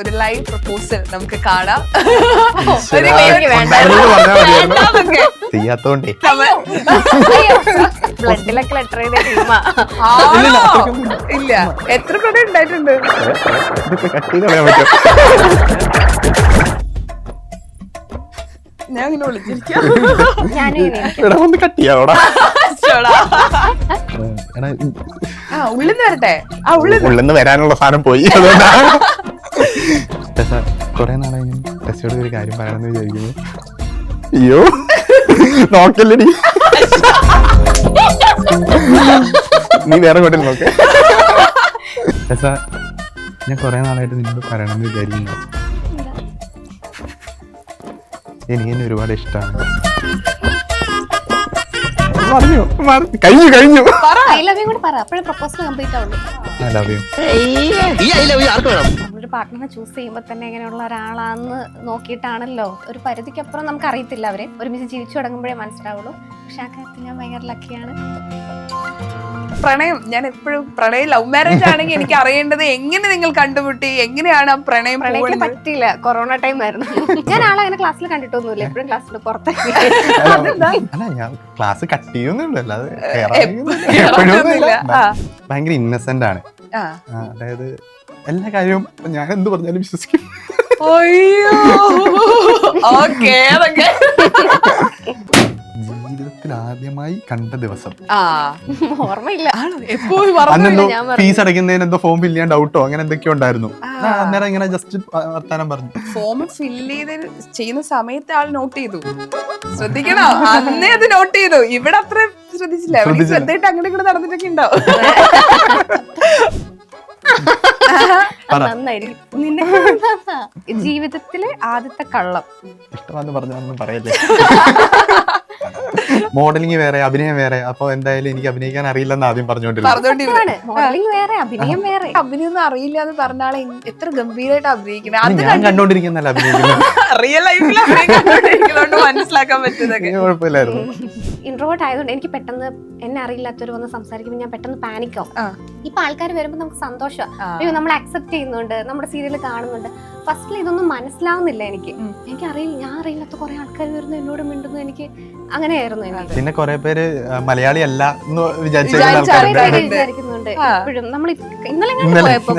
ഒരു live proposal നമുക്ക് കാണാം. ചെയ്യാത്തോണ്ടേ ബ്ലഡിലൊക്കെ ലെറ്റർ ചെയ്ത ടീമാ. ഇല്ല, എത്ര പേര് ഉണ്ടായിട്ടുണ്ട്? ഞാൻ ഇങ്ങനെ വിളിച്ചിരിക്കാം. ഉള്ളിന്ന് വരട്ടെ. ഉള്ളിന്ന് വരാനുള്ള സാധനം പോയി. കൊറേ നാളായി ടെസ്റ്റോട് ഒരു കാര്യം പറയണമെന്ന് വിചാരിക്കുന്നു. അയ്യോ നോക്കല്ലടി, നീ വേറെ കോട്ടിൽ നോക്കേ. ഞാൻ കൊറേ നാളായിട്ട് നിന്നോട് പറയണമെന്ന് വിചാരിക്കുന്നു. എനിക്ക് തന്നെ ഒരുപാട് ഇഷ്ടമാണ്. കഴിഞ്ഞു. ഐ ലവ് യു കൂടി പറ, അപ്പോഴേ പ്രപ്പോസൽ കംപ്ലീറ്റ് ആവുള്ളൂ. I love you. നമ്മളൊരു പാർട്ട്ണറെ ചൂസ് ചെയ്യുമ്പോൾ തന്നെ എങ്ങനെയുള്ള ഒരാളാന്ന് നോക്കിയിട്ടാണല്ലോ. ഒരു പരിധിക്കപ്പുറം നമുക്ക് അറിയത്തില്ല അവരെ, ഒരുമിച്ച് ജീവിച്ചു തുടങ്ങുമ്പോഴേ മനസ്സിലാവുള്ളൂ. പക്ഷെ ആ കാര്യത്തിൽ ഞാൻ ഭയങ്കര ലക്കിയാണ്. പ്രണയം, ഞാൻ എപ്പോഴും പ്രണയം ലവ് മാരേജ് ആണെങ്കിൽ എനിക്ക് അറിയേണ്ടത് എങ്ങനെ നിങ്ങൾ കണ്ടുമുട്ടി, എങ്ങനെയാണ് ആ പ്രണയം പറ്റില്ല. കൊറോണ ടൈം ആയിരുന്നു. ഞാൻ ആളെ അങ്ങനെ ക്ലാസ്സിൽ കണ്ടിട്ടൊന്നുമില്ല, എപ്പോഴും ക്ലാസ്സിൽ പുറത്തേക്ക്. അല്ല, ഞാൻ ക്ലാസ് കട്ട് ചെയ്യുന്നുള്ളൂ, അല്ലാതെ ഭയങ്കര ഇന്നസെന്റ് ആണ്. അതായത് എല്ലാ കാര്യവും ഞാൻ എന്ത് പറഞ്ഞാലും വിശ്വസിക്കും. ജീവിതത്തിൽ ആദ്യമായി കണ്ട ദിവസം ഓർമ്മയില്ല. അന്നെന്തോ ഫീസ് അടയ്ക്കുന്നതിന് എന്തോ ഫോം ഫില്ല് ചെയ്യാൻ ഡൗട്ടോ അങ്ങനെ എന്തൊക്കെയോ ഉണ്ടായിരുന്നു. അന്നേരം ഇങ്ങനെ ജസ്റ്റ് വർത്താനം പറഞ്ഞു. ഫോം ഫില്ല് ചെയ്യുന്ന സമയത്ത് ആൾ നോട്ട് ചെയ്തു. ശ്രദ്ധിക്കണോ, അന്നേ അത് നോട്ട് ചെയ്തു. ഇവിടെ അത്ര ശ്രദ്ധിച്ചില്ല. ശ്രദ്ധയിട്ട് അങ്ങോട്ട് ഇങ്ങോട്ട് നടന്നിട്ടൊക്കെ ഉണ്ടാവും. നന്നായിരിക്കും. നിന്നെ ജീവിതത്തിലെ ആദ്യത്തെ കള്ളം ഇഷ്ടമാന്ന് പറഞ്ഞൊന്നും പറയല്ലേ. മോഡലിംഗ് വേറെ, അഭിനയം വേറെ. അപ്പൊ എന്തായാലും എനിക്ക് അഭിനയിക്കാൻ അറിയില്ലെന്ന് ആദ്യം പറഞ്ഞോണ്ടിരുന്നു. മോഡലിംഗ് വേറെ, അഭിനയം വേറെ. അഭിനയൊന്നും അറിയില്ല എന്ന് പറഞ്ഞാൽ എത്ര ഗംഭീരമായിട്ട് അഭിനയിക്കുന്നത്. ഞാൻ കണ്ടോണ്ടിരിക്കുന്നല്ല അഭിനയിക്കുന്നത്. റിയൽ ലൈഫിൽ അഭിനയിക്കുന്നതുകൊണ്ട് മനസ്സിലാക്കാൻ പറ്റുന്നതൊക്കെ കുഴപ്പമില്ലായിരുന്നു. ഇൻട്രോവേർട്ട് ആയതുകൊണ്ട് എനിക്ക് പെട്ടെന്ന് എന്നെ അറിയില്ലാത്തവർ വന്ന് സംസാരിക്കുമ്പോൾ ഞാൻ പെട്ടെന്ന് പാനിക്കാവും. ഇപ്പൊ ആൾക്കാർ വരുമ്പോൾ നമുക്ക് സന്തോഷം, അയ്യോ നമ്മൾ അക്സെപ്റ്റ് ചെയ്യുന്നുണ്ട്, നമ്മുടെ സീരിയൽ കാണുന്നുണ്ട്. ഫസ്റ്റിൽ ഇതൊന്നും മനസ്സിലാവുന്നില്ല എനിക്ക്. എനിക്കറിയില്ല, ഞാൻ അറിയില്ലാത്ത കുറെ ആൾക്കാർ വരുന്നു, എന്നോട് മിണ്ടുന്നു. എനിക്ക് അങ്ങനെയായിരുന്നു. പിന്നെ കുറെ പേര് മലയാളി അല്ല എന്ന് വിചാരിക്കുന്നുണ്ട് എപ്പോഴും. നമ്മൾ ഇന്നലെ പോയപ്പോ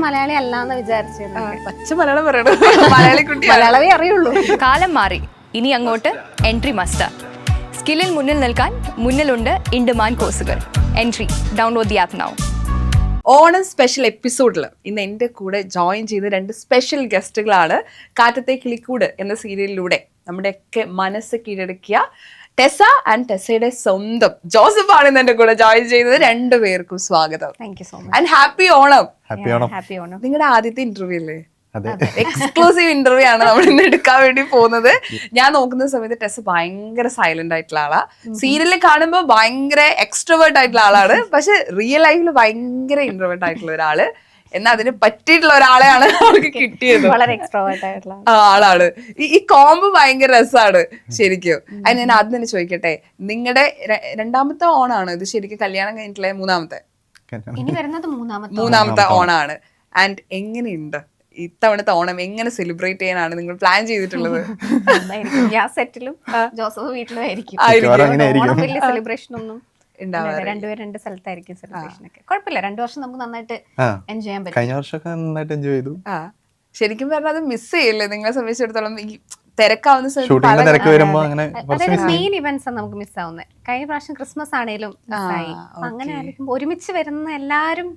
മലയാളി അല്ലാന്ന് വിചാരിച്ചു. പച്ച മലയാളം പറയണം, മലയാളമേ അറിയുള്ളൂ. കാലം മാറി, ഇനി അങ്ങോട്ട് എൻട്രി മസ്റ്റാ. സ്കില്ലിൽ മുന്നിൽ നിൽക്കാൻ മുന്നിലുണ്ട് ഇൻ ഡിമാൻഡ് കോഴ്സുകൾ. Entry, download the app now. Onam special എപ്പിസോഡിൽ ഇന്ന് എൻ്റെ കൂടെ ജോയിൻ ചെയ്ത രണ്ട് സ്പെഷ്യൽ ഗസ്റ്റുകളാണ്. കാറ്റത്തെ കിളിക്കൂട് എന്ന സീരിയലിലൂടെ നമ്മുടെയൊക്കെ മനസ്സ് കീഴടക്കിയ ടെസ ആൻഡ് ടെസയുടെ സ്വന്തം ജോസഫ് ആണ് ഇന്ന് എൻ്റെ കൂടെ ജോയിൻ ചെയ്തത്. രണ്ടുപേർക്കും സ്വാഗതം. Thank you so much and happy Onam. Happy Onam. നിങ്ങളുടെ ആദ്യത്തെ ഇന്റർവ്യൂ അല്ലേ? എക്സ്ക്ലൂസീവ് ഇന്റർവ്യൂ ആണ് നമ്മൾ ഇന്ന് എടുക്കാൻ വേണ്ടി പോകുന്നത്. ഞാൻ നോക്കുന്ന സമയത്ത് ടെസ് ഭയങ്കര സൈലന്റ് ആയിട്ടുള്ള ആളാ. സീരിയലിൽ കാണുമ്പോൾ ഭയങ്കര എക്സ്ട്രോവേർട്ട് ആയിട്ടുള്ള ആളാണ്. പക്ഷെ റിയൽ ലൈഫിൽ ഭയങ്കര ഇൻട്രോവേർട്ട് ആയിട്ടുള്ള ഒരാള്. എന്നാൽ അതിന് പറ്റിയിട്ടുള്ള ഒരാളെയാണ് അവൾക്ക് കിട്ടിയത്. വളരെ എക്സ്ട്രോവേർട്ട് ആയിട്ടുള്ള ആളാണ്. ഈ കോംബോ ഭയങ്കര രസമാണ് ശരിക്കും. അത് ഞാൻ ആദ്യം തന്നെ ചോദിക്കട്ടെ, നിങ്ങളുടെ രണ്ടാമത്തെ ഓണാണ് ഇത് ശരിക്കും? കല്യാണം കഴിഞ്ഞിട്ടുള്ള മൂന്നാമത്തെ ഓണാണ്. ആൻഡ് എങ്ങനെയുണ്ട് ഇത്തവണത്തെ ഓണം? എങ്ങനെ സെലിബ്രേറ്റ് ചെയ്യാനാണ് നിങ്ങൾ പ്ലാൻ ചെയ്തിട്ടുള്ളത്? ഞാൻ സെറ്റിലും ജോസഫ് വീട്ടിലും ആയിരിക്കും. വലിയ സെലിബ്രേഷൻ ഒന്നും രണ്ടുപേരും രണ്ട് സ്ഥലത്തായിരിക്കും സെലിബ്രേഷൻ ഒക്കെ. കുഴപ്പമില്ല, 2 വർഷം നമുക്ക് നന്നായിട്ട് എൻജോയ് ചെയ്യാൻ പറ്റും. കഴിഞ്ഞ വർഷമൊക്കെ നന്നായിട്ട് എൻജോയ് ചെയ്തു. ശരിക്കും പറഞ്ഞാൽ അത് മിസ് ചെയ്യില്ലേ നിങ്ങളെ സംബന്ധിച്ചിടത്തോളം? ഈ തിരക്കാവുന്ന അതായത് മെയിൻ ഇവന്റ്സ് ആണ് നമുക്ക് മിസ് ആവുന്നത്. കഴിഞ്ഞ പ്രാവശ്യം ക്രിസ്മസ് ആണേലും മിസ്സായി. അങ്ങനെ ആയിരിക്കും ഒരുമിച്ച് വരുന്ന എല്ലാരും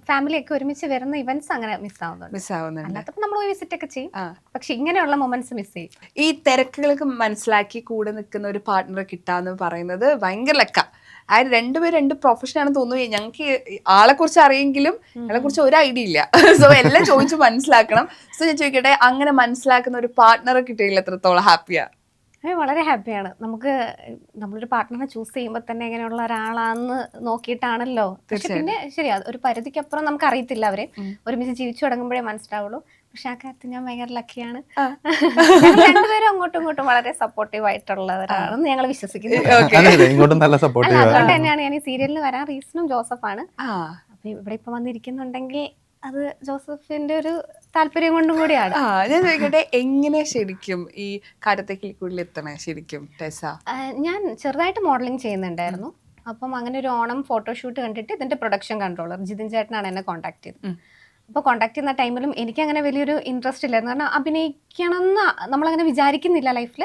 ഫാമിലിയൊക്കെ ഒരുമിച്ച് വരുന്ന ഇവന്റ്സ് അങ്ങനെ മിസ് ആവുന്നുണ്ട്. അല്ലാത്തപ്പോ നമ്മൾ വിസിറ്റ് ഒക്കെ ചെയ്യും, പക്ഷെ ഇങ്ങനെയുള്ള മൊമെന്റ്സ് മിസ് ചെയ്യും. ഈ തിരക്കുകൾക്ക് മനസ്സിലാക്കി കൂടെ നിൽക്കുന്ന ഒരു പാർട്ട്ണറെ കിട്ടാന്ന് പറയുന്നത് ഭയങ്കര ലക്ക. അതായത് രണ്ടുപേരും രണ്ട് പ്രൊഫഷൻ ആണെന്ന് തോന്നുന്നു. ഞങ്ങൾക്ക് ആളെ കുറിച്ച് അറിയെങ്കിലും ആളെ കുറിച്ച് ഒരു ഐഡിയ ഇല്ല. സോ എല്ലാം ചോദിച്ചു മനസ്സിലാക്കണം. സോ ഞാൻ ചോദിക്കട്ടെ, അങ്ങനെ മനസ്സിലാക്കുന്ന ഒരു പാർട്ട്ണറെ കിട്ടിയില്ല എത്രത്തോളം ഹാപ്പിയാ? വളരെ ഹാപ്പിയാണ്. നമ്മളൊരു പാർട്ട്ണറെ ചൂസ് ചെയ്യുമ്പോൾ തന്നെ എങ്ങനെയുള്ള ഒരാളാന്ന് നോക്കിയിട്ടാണല്ലോ. പക്ഷെ പിന്നെ ശരിയാ, ഒരു പരിധിക്കപ്പുറം നമുക്ക് അറിയത്തില്ല അവരെ, ഒരുമിച്ച് ജീവിച്ചു തുടങ്ങുമ്പോഴേ മനസ്സിലാവുള്ളൂ. പക്ഷെ ആ കാര്യത്തിൽ ഞാൻ ഭയങ്കര ലക്കിയാണ്. രണ്ടുപേരും അങ്ങോട്ടും ഇങ്ങോട്ടും വളരെ സപ്പോർട്ടീവ് ആയിട്ടുള്ളവരാണെന്ന് ഞങ്ങൾ വിശ്വസിക്കുന്നു. അതുകൊണ്ട് തന്നെയാണ് ഞാൻ ഈ സീരിയലിൽ വരാൻ റീസണും ജോസഫാണ്. അപ്പൊ ഇവിടെ ഇപ്പൊ വന്നിരിക്കുന്നുണ്ടെങ്കിൽ അത് ജോസഫിന്റെ ഒരു താല്പര്യം കൊണ്ടും കൂടിയാണ്. ഞാൻ ചോദിക്കട്ടെ, എങ്ങനെ ശരിക്കും ഈ കാര്യത്തേക്കുള്ളിൽ എത്തണേ ശരിക്കും ടെസ? ഞാൻ ചെറുതായിട്ട് മോഡലിംഗ് ചെയ്യുന്നുണ്ടായിരുന്നു. അപ്പം അങ്ങനെ ഒരു ഓണം ഫോട്ടോഷൂട്ട് കണ്ടിട്ട് ഇതിന്റെ പ്രൊഡക്ഷൻ കൺട്രോളർ ജിതിൻ ചേട്ടനാണ് എന്നെ കോൺടാക്ട് ചെയ്തത്. അപ്പോൾ കോൺടാക്ട് ചെയ്യുന്ന ടൈമിലും എനിക്ക് അങ്ങനെ വലിയൊരു ഇൻട്രസ്റ്റ് ഇല്ലായിരുന്നു. കാരണം അഭിനയിക്കണം എന്ന് നമ്മളങ്ങനെ വിചാരിക്കുന്നില്ല ലൈഫിൽ.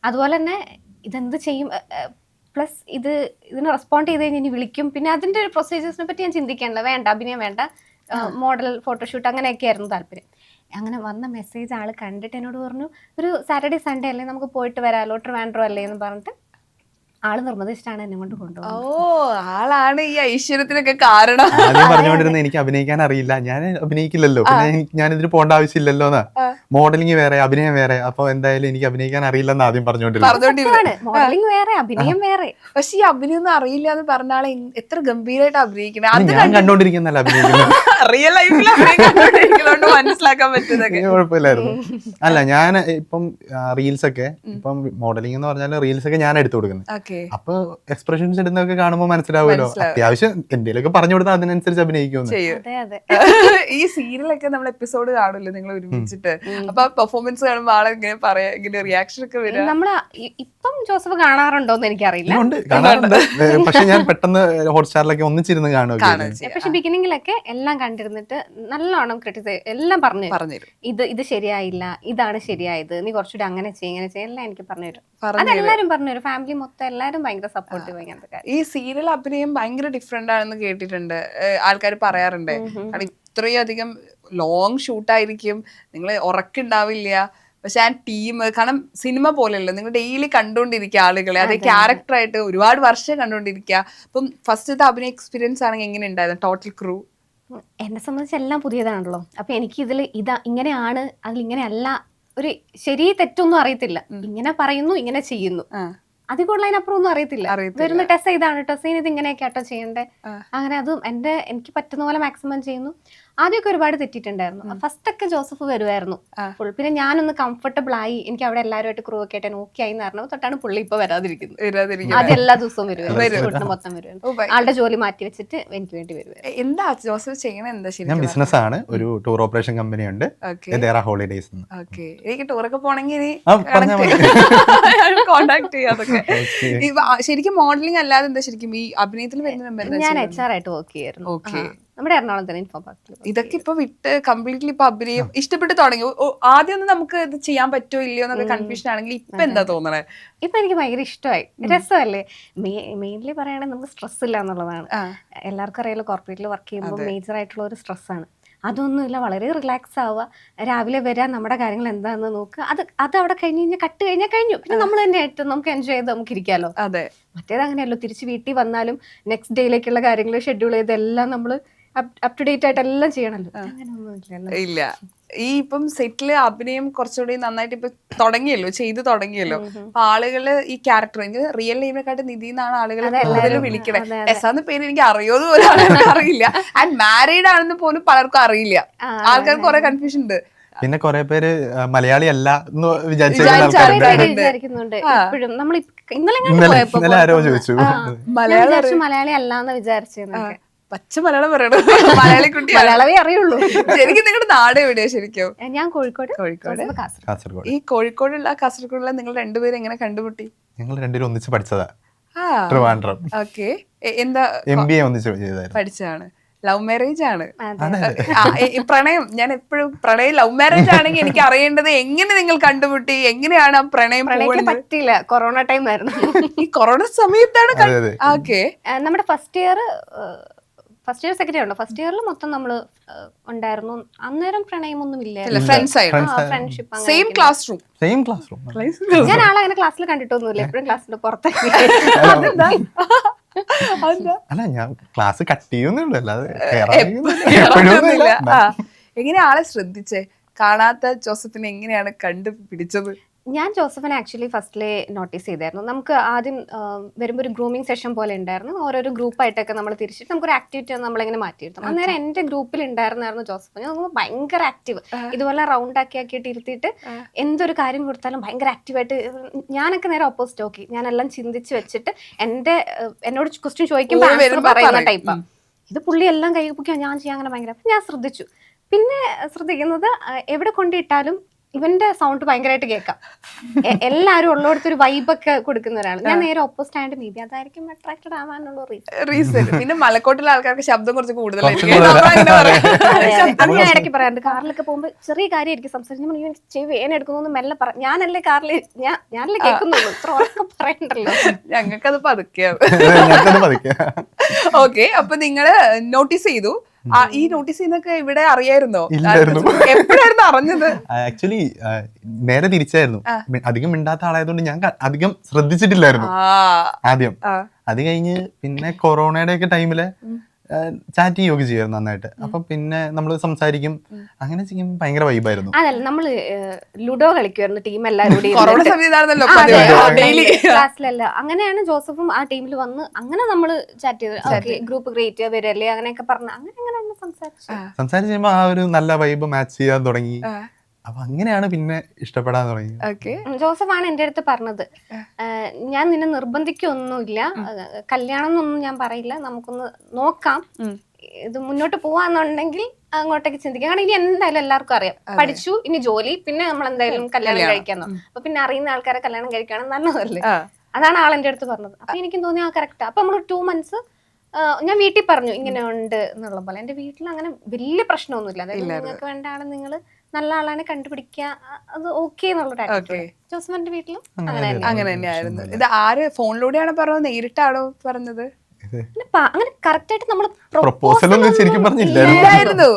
അതുപോലെ തന്നെ ഇതെന്ത് ചെയ്യും, പ്ലസ് ഇതിന് റെസ്പോണ്ട് ചെയ്ത് കഴിഞ്ഞാൽ ഇനി വിളിക്കും, പിന്നെ അതിൻ്റെ ഒരു പ്രൊസീജിയേഴ്സിനെ പറ്റി ഞാൻ ചിന്തിക്കാനില്ല. വേണ്ട അഭിനയം വേണ്ട, മോഡൽ ഫോട്ടോഷൂട്ട് അങ്ങനെയൊക്കെ ആയിരുന്നു താല്പര്യം. അങ്ങനെ വന്ന മെസ്സേജ് ആൾ കണ്ടിട്ട് എന്നോട് പറഞ്ഞു, ഒരു സാറ്റർഡേ സൺഡേ അല്ലേ നമുക്ക് പോയിട്ട് വരാമല്ലോ, ട്രിവാൻഡ്രം അല്ലേ എന്ന് പറഞ്ഞിട്ട് ആള് നിർബന്ധിച്ചിട്ടാണ് എന്നെ കൊണ്ട് കൊണ്ടുപോകുന്നത്. ആളാണ് ഈ ഐശ്വര്യത്തിനൊക്കെ കാരണം. ആദ്യം പറഞ്ഞുകൊണ്ടിരുന്നത് എനിക്ക് അഭിനയിക്കാൻ അറിയില്ല, ഞാൻ അഭിനയിക്കില്ലല്ലോ, പിന്നെ ഞാൻ ഇതിന് പോകേണ്ട ആവശ്യമില്ലല്ലോ എന്നാ. മോഡലിംഗ് വേറെ അഭിനയം വേറെ, അപ്പൊ എന്തായാലും എനിക്ക് അഭിനയിക്കാൻ അറിയില്ലെന്ന് ആദ്യം പറഞ്ഞുകൊണ്ടിരുന്നത്. മോഡലിംഗ് വേറെ അഭിനയം വേറെ. പക്ഷെ ഈ അഭിനയം ഒന്നും അറിയില്ല എന്ന് പറഞ്ഞാൽ എത്ര ഗംഭീരമായിട്ട് അഭിനയിക്കണേ. അത് ഞാൻ കണ്ടോണ്ടിരിക്കുന്നല്ല അഭിനയിക്കുന്നത്, റിയൽ ലൈഫിൽ കണ്ടോണ്ടിരിക്കുന്നതുകൊണ്ട് മനസ്സിലാക്കാൻ പറ്റുന്നതൊക്കെ കുഴപ്പമില്ലായിരുന്നു. അല്ല ഞാൻ ഇപ്പം റീൽസ് ഒക്കെ, ഇപ്പം മോഡലിംഗ് എന്ന് പറഞ്ഞാൽ റീൽസ് ഒക്കെ ഞാൻ എടുത്തു കൊടുക്കുന്നത്. അപ്പൊ എക്സ്പ്രഷൻസ് ഇടുന്നൊക്കെ കാണുമ്പോൾ മനസ്സിലാവുമല്ലോ, അത്യാവശ്യം എന്തെങ്കിലുമൊക്കെ പറഞ്ഞു കൊടുത്താൽ അതിനനുസരിച്ച് അഭിനയിക്കുമെന്ന്. ഈ സീരിയലൊക്കെ നമ്മൾ എപ്പിസോഡ് കാണുമല്ലോ നിങ്ങൾ ഒരുമിച്ചിട്ട്, അപ്പൊ പെർഫോമൻസ് കാണുമ്പോൾ ആളെ ഇങ്ങനെ പറയാ, ഇങ്ങനെ റിയാക്ഷൻ ഒക്കെ വരും. നമ്മള് ഇപ്പം ജോസഫ് കാണാറുണ്ടോന്ന് എനിക്കറിയില്ല. കാണാറുണ്ട്, പക്ഷെ ഞാൻ പെട്ടെന്ന് ഹോട്ട്സ്റ്റാറിലൊക്കെ ഒന്നിച്ചിരുന്ന് കാണുക. പക്ഷെ ബിഗിനിങ്ങിലൊക്കെ എല്ലാം കണ്ടിരുന്നിട്ട് നല്ലോണം ക്രിട്ടിസൈസ് എല്ലാം പറഞ്ഞു ഇത് ശരിയായില്ല, ഇതാണ് ശരിയായത്, നീ കുറച്ചുകൂടി അങ്ങനെ ചെയ്യും എല്ലാം എനിക്ക് പറഞ്ഞുതരും. അതെല്ലാരും പറഞ്ഞുതരും, ഫാമിലി മൊത്തം എല്ലാരും ഭയങ്കര സപ്പോർട്ടീവ്. ഈ സീരിയൽ അഭിനയം ഭയങ്കര ഡിഫറെന്റ് ആണെന്ന് കേട്ടിട്ടുണ്ട്, ആൾക്കാർ പറയാറുണ്ട്. കാരണം ഇത്രയും അധികം ലോങ് ഷൂട്ടായിരിക്കും, നിങ്ങൾ ഉറക്കുണ്ടാവില്ല. പക്ഷെ ആ ടീം, കാരണം സിനിമ പോലെയല്ല, നിങ്ങൾ ഡെയിലി കണ്ടുകൊണ്ടിരിക്കുക ആളുകളെ, അതേ ക്യാരക്ടറായിട്ട് ഒരുപാട് വർഷം കണ്ടുകൊണ്ടിരിക്കുക. അപ്പം ഫസ്റ്റത്തെ അഭിനയ എക്സ്പീരിയൻസ് ആണെങ്കിൽ എങ്ങനെ ഉണ്ടായിരുന്നു ടോട്ടൽ ക്രൂ? എന്നെ സംബന്ധിച്ച് എല്ലാം പുതിയതാണല്ലോ. അപ്പൊ എനിക്ക് ഇതിൽ ഇങ്ങനെയാണ്, അതിലിങ്ങനെയല്ല, ഒരു ശരി തെറ്റൊന്നും അറിയത്തില്ല. ഇങ്ങനെ പറയുന്നു, ഇങ്ങനെ ചെയ്യുന്നു, അതിൽ അതിനപ്പുറം ഒന്നും അറിയത്തില്ല. വരുന്ന ടെസ് ഇതാണ്, ടെസ്സിന് ഇത് ഇങ്ങനെയൊക്കെ ആട്ടോ ചെയ്യണ്ടേ, അങ്ങനെ അതും എനിക്ക് പറ്റുന്ന പോലെ മാക്സിമം ചെയ്യുന്നു. ആദ്യമൊക്കെ ഒരുപാട് തെറ്റിയിട്ടുണ്ടായിരുന്നു. ഫസ്റ്റ് ഒക്കെ ജോസഫ് വരുമായിരുന്നു ഫുൾ. പിന്നെ ഞാനൊന്ന് കംഫർട്ടബിൾ ആയി, എനിക്ക് അവിടെ എല്ലാവരുമായിട്ട് ക്രൂ ഒക്കെ ആയിട്ട് ഓക്കെ ആയി എന്ന് പറഞ്ഞപ്പോൾ തൊട്ടാണ് പുള്ളി ഇപ്പൊ വരാതിരിക്കുന്നത്. അത് എല്ലാ ദിവസവും വരുമായിരുന്നു, മൊത്തം വരുമായിരുന്നു. ആളുടെ ജോലി മാറ്റി വെച്ചിട്ട് എനിക്ക് വേണ്ടി വരുമായിരുന്നു. എന്താ ജോസഫ് ചെയ്യണ? എന്താ ശരി? ഞാൻ ബിസിനസ് ആണ്, ഒരു ടൂർ ഓപ്പറേഷൻ കമ്പനി ഉണ്ട്, ഹോളിഡേയ്സ്. എനിക്ക് ടൂറൊക്കെ പോണെങ്കിൽ കോണ്ടാക്ട് ചെയ്യാതൊക്കെ. ശരിക്കും മോഡലിംഗ് അല്ലാതെ എന്താ ശരിക്കും ഈ അഭിനയത്തിൽ വരുന്ന? ഞാൻ HR ആയിട്ട് വർക്ക് ചെയ്യായിരുന്നു. നമ്മുടെ എറണാകുളത്ത് ഇൻഫോ പാർക്കിൽ. ഇതൊക്കെ ഇപ്പൊ വിട്ട് കംപ്ലീറ്റ്ലി ഇപ്പൊ അഭിനയം ഇഷ്ടപ്പെട്ട് തുടങ്ങി. ആദ്യം ഒന്നും നമുക്ക് ഇത് ചെയ്യാൻ പറ്റുമോ ഇല്ലയോ എന്നൊക്കെ കൺഫ്യൂഷൻ ആണെങ്കിൽ ഇപ്പൊ എന്താ തോന്നണേ? ഇപ്പൊ എനിക്ക് ഭയങ്കര ഇഷ്ടമായി, രസമല്ലേ. മെയിൻലി പറയുകയാണെങ്കിൽ നമുക്ക് സ്ട്രെസ് ഇല്ല എന്നുള്ളതാണ്. എല്ലാവർക്കും അറിയാലോ, കോർപ്പറേറ്റിൽ വർക്ക് ചെയ്യുമ്പോൾ മേജർ ആയിട്ടുള്ള ഒരു സ്ട്രെസ്സാണ്. അതൊന്നുമില്ല, വളരെ റിലാക്സ് ആവുക, രാവിലെ വരാൻ നമ്മുടെ കാര്യങ്ങൾ എന്താണെന്ന് നോക്കുക, അത് അവിടെ കഴിഞ്ഞ് കട്ട് കഴിഞ്ഞാൽ കഴിഞ്ഞു. പിന്നെ നമ്മൾ തന്നെ ആയിട്ട് നമുക്ക് എൻജോയ് ചെയ്ത് നമുക്ക് ഇരിക്കാമല്ലോ. അതെ, മറ്റേത് അങ്ങനെയല്ലോ, തിരിച്ച് വീട്ടിൽ വന്നാലും നെക്സ്റ്റ് ഡേയിലേക്കുള്ള കാര്യങ്ങൾ ഷെഡ്യൂൾ ചെയ്ത് എല്ലാം നമ്മൾ അപ് ടു ഡേറ്റ് ആയിട്ട് എല്ലാം ചെയ്യണല്ലോ. അങ്ങനെയൊന്നും ഇല്ല. ഈ ഇപ്പം സെറ്റില് അഭിനയം കുറച്ചുകൂടി നന്നായിട്ട് ഇപ്പൊ ചെയ്തു തുടങ്ങിയല്ലോ. അപ്പൊ ആളുകള് ഈ ക്യാരക്ടർ, എനിക്ക് റിയൽ നെയിമിനെക്കാട്ട് നിധി എന്നാണ് ആളുകൾ കൂടുതൽ വിളിക്കണേ. എസാന്ന് പേര് എനിക്ക് അറിയോന്ന് പോലും ആളുകൾക്ക് അറിയില്ല. ആൻഡ് മാരീഡ് ആണെന്ന് പോലും പലർക്കും അറിയില്ല. ആൾക്കാർക്ക് കുറെ കൺഫ്യൂഷൻ ഉണ്ട്. പിന്നെ കുറെ പേര് മലയാളി അല്ല എന്ന് വിചാരിക്കുന്നുണ്ട് ഇപ്പോഴും. നമ്മൾ ഇന്നലെ ആരോ ചോദിച്ചു മലയാളി അല്ലാന്ന് വിചാരിച്ചു. പച്ച മലയാളം പറയണോ? മലയാളി കുട്ടി മലയാളമേ അറിയുള്ളൂ. ശരിക്കും നിങ്ങളുടെ നാട് എവിടെയാ ശരിക്കും? ഞാൻ കോഴിക്കോട്. കാസർഗോഡ്. ഈ കോഴിക്കോടുള്ള കാസർഗോഡുള്ള നിങ്ങൾ രണ്ടുപേരും എങ്ങനെ കണ്ടുമുട്ടി? ഞങ്ങൾ രണ്ടുപേരും ഒന്നിച്ച് പഠിച്ചതാ, ട്രിവാൻഡ്രം. ഓക്കെ, എന്താ MBA ഒന്നിച്ച് പഠിച്ചതാണ്? ലവ് മാരേജ് ആണ്? പ്രണയം, ഞാൻ എപ്പോഴും പ്രണയം ലവ് മാരേജ് ആണെങ്കിൽ എനിക്ക് അറിയേണ്ടത് എങ്ങനെ നിങ്ങൾ കണ്ടുമുട്ടി, എങ്ങനെയാണ് ആ പ്രണയം? പറ്റില്ല, കൊറോണ ടൈം ആയിരുന്നു. ഈ കൊറോണ സമയത്താണ്? ഓക്കെ. നമ്മുടെ ഫസ്റ്റ് ഇയർ സെക്കൻഡ് ഇയർ ഉണ്ടോ? ഫസ്റ്റ് ഇയറിൽ മൊത്തം നമ്മള് ഉണ്ടായിരുന്നു. അന്നേരം പ്രണയമൊന്നും ഇല്ല, ഫ്രണ്ട്ഷിപ്പ്. Same class room. ഞാൻ ആളെ അങ്ങനെ ക്ലാസ്സിൽ കണ്ടിട്ടൊന്നുമില്ല, എപ്പോഴും ക്ലാസ്സിന്റെ പുറത്തേക്ക്. അല്ല, ഞാൻ ക്ലാസ് കട്ട് ചെയ്യുന്നുള്ളൂ, അല്ലാതെ എങ്ങനെ ആളെ ശ്രദ്ധിച്ചേ? കാണാത്ത ജോസഫിനെ എങ്ങനെയാണ് കണ്ടുപിടിച്ചത്? ഞാൻ ജോസഫിനെ ആക്ച്വലി ഫസ്റ്റിലെ നോട്ടീസ് ചെയ്തായിരുന്നു. നമുക്ക് ആദ്യം വരുമ്പോൾ ഒരു ഗ്രൂമിങ് സെഷൻ പോലെ ഉണ്ടായിരുന്നു. ഓരോരോ ഗ്രൂപ്പായിട്ടൊക്കെ നമ്മൾ തിരിച്ചിട്ട് നമുക്കൊരു ആക്ടിവിറ്റി നമ്മളിങ്ങനെ മാറ്റിയിരുന്നു. അന്നേരം എൻ്റെ ഗ്രൂപ്പിൽ ഉണ്ടായിരുന്നായിരുന്നു ജോസഫ്. ഞാൻ നോക്കുമ്പോൾ ഭയങ്കര ആക്റ്റീവ്, ഇതുപോലെ റൗണ്ട് ആക്കിയിട്ട് ഇരുത്തിയിട്ട് എന്തൊരു കാര്യം കൊടുത്താലും ഭയങ്കര ആക്റ്റീവായിട്ട്. ഞാനൊക്കെ നേരെ ഓപ്പോസിറ്റ്. ഓക്കെ, ഞാനെല്ലാം ചിന്തിച്ച് വെച്ചിട്ട് എന്നോട് ക്വസ്റ്റ്യൻ ചോദിക്കുമ്പോൾ പറയുന്ന ടൈപ്പാണ്. ഇത് പുള്ളി എല്ലാം കൈപ്പിക്കാൻ ഞാൻ ചെയ്യാൻ അങ്ങനെ ഭയങ്കര. അപ്പം ഞാൻ ശ്രദ്ധിച്ചു. പിന്നെ ശ്രദ്ധിക്കുന്നത് എവിടെ കൊണ്ടിട്ടാലും ഇവന്റെ സൗണ്ട് ഭയങ്കരമായിട്ട് കേൾക്കാം. എല്ലാരും ഉള്ളിടത്ത് ഒരു വൈബൊക്കെ കൊടുക്കുന്നവരാണ്. ഞാൻ നേരെ ഓപ്പോസിറ്റ് ആയിട്ട് മേ ബി അതായിരിക്കും അട്രാക്റ്റഡ് ആവാനുള്ള റീസൺ. പിന്നെ മലക്കോട്ടിലെ ആൾക്കാർക്ക് ശബ്ദം കുറച്ച് കൂടുതലായിരിക്കും. അത് ഞാൻ ഇടയ്ക്ക് പറയാറുണ്ട്. കാറിലൊക്കെ പോകുമ്പോൾ ചെറിയ കാര്യമായിരിക്കും സംസാരിച്ച് ചെവി വേനെടുക്കുന്നു മെല്ലെ പറ. ഞാനല്ലേ കാറിൽ ഞാനല്ലേ കേൾക്കുന്നുള്ളൂ, ഇത്ര ഉറക്കെ പറയണ്ടല്ലോ. ഞങ്ങൾക്കത് പതുക്കെയാണ്. ഓക്കെ, അപ്പൊ നിങ്ങള് നോട്ടീസ് ചെയ്തു. ഈ നോട്ടീസ് ചെയ്യുന്നൊക്കെ ഇവിടെ അറിയായിരുന്നോ? എപ്പോഴായിരുന്നു അറിഞ്ഞത്? ആക്ച്വലി നേരെ തിരിച്ചായിരുന്നു. അധികം മിണ്ടാത്ത ആളായതുകൊണ്ട് ഞാൻ അധികം ശ്രദ്ധിച്ചിട്ടില്ലായിരുന്നു ആദ്യം. അത് കഴിഞ്ഞ് പിന്നെ കൊറോണയുടെ ഒക്കെ ടൈമില് ചാറ്റ് ചെയ്യുകയൊക്കെ ചെയ്യായിരുന്നു നന്നായിട്ട്. അപ്പൊ പിന്നെ നമ്മള് സംസാരിക്കും, അങ്ങനെ ചെയ്യുമ്പോൾ ഭയങ്കര വൈബായിരുന്നു. അതല്ല, നമ്മള് ലുഡോ കളിക്കുമായിരുന്നു ടീം എല്ലാവരും ക്ലാസ്സിലല്ല. അങ്ങനെയാണ് ജോസഫും ആ ടീമിൽ വന്ന് അങ്ങനെ നമ്മള് ചാറ്റ് ചെയ്ത് ഗ്രൂപ്പ് ക്രിയേറ്റ് ചെയ്യുക വരല്ലേ അങ്ങനെയൊക്കെ പറഞ്ഞു. അങ്ങനെ സംസാരിച്ച് കഴിയുമ്പോ ആ ഒരു നല്ല വൈബ് മാച്ച് ചെയ്യാൻ തുടങ്ങി. അപ്പൊ അങ്ങനെയാണ് പിന്നെ ഇഷ്ടപ്പെടാൻ തുടങ്ങി. ജോസഫാണ് എന്റെ അടുത്ത് പറഞ്ഞത്, ഞാൻ നിന്നെ നിർബന്ധിക്കൊന്നുമില്ല, കല്യാണം എന്നൊന്നും ഞാൻ പറയില്ല, നമുക്കൊന്ന് നോക്കാം, ഇത് മുന്നോട്ട് പോവാന്നുണ്ടെങ്കിൽ അങ്ങോട്ടേക്ക് ചിന്തിക്കാം. കാരണം ഇനി എന്തായാലും എല്ലാവർക്കും അറിയാം, പഠിച്ചു ഇനി ജോലി, പിന്നെ നമ്മൾ എന്തായാലും കല്യാണം കഴിക്കാന്നോ. അപ്പൊ പിന്നെ അറിയുന്ന ആൾക്കാരെ കല്യാണം കഴിക്കണം നല്ലതല്ലേ. അതാണ് ആൾ എന്റെ അടുത്ത് പറഞ്ഞത്. അപ്പൊ എനിക്കും തോന്നി ആ കറക്റ്റാ. അപ്പൊ നമ്മൾ 2 months ഞാൻ വീട്ടിൽ പറഞ്ഞു ഇങ്ങനെ ഉണ്ട് എന്നുള്ള പോലെ. എന്റെ വീട്ടിൽ അങ്ങനെ വലിയ പ്രശ്നമൊന്നുമില്ല. അതായത് നിങ്ങൾക്ക് വേണ്ട ആള് നിങ്ങള് നല്ല ആളാണ് കണ്ടുപിടിക്കുക, അത് ഓക്കെ എന്നുള്ള. ജോസഫിന്റെ വീട്ടിലും അങ്ങനെ തന്നെയായിരുന്നു. ഇത് ആര് ഫോണിലൂടെയാണ് പറഞ്ഞത്, നേരിട്ടാണോ പറഞ്ഞത്? അങ്ങനെ കറക്റ്റ് ആയിട്ട് നമ്മള് പ്രപ്പോസൽ ശരിക്കും പറഞ്ഞില്ലായിരുന്നു.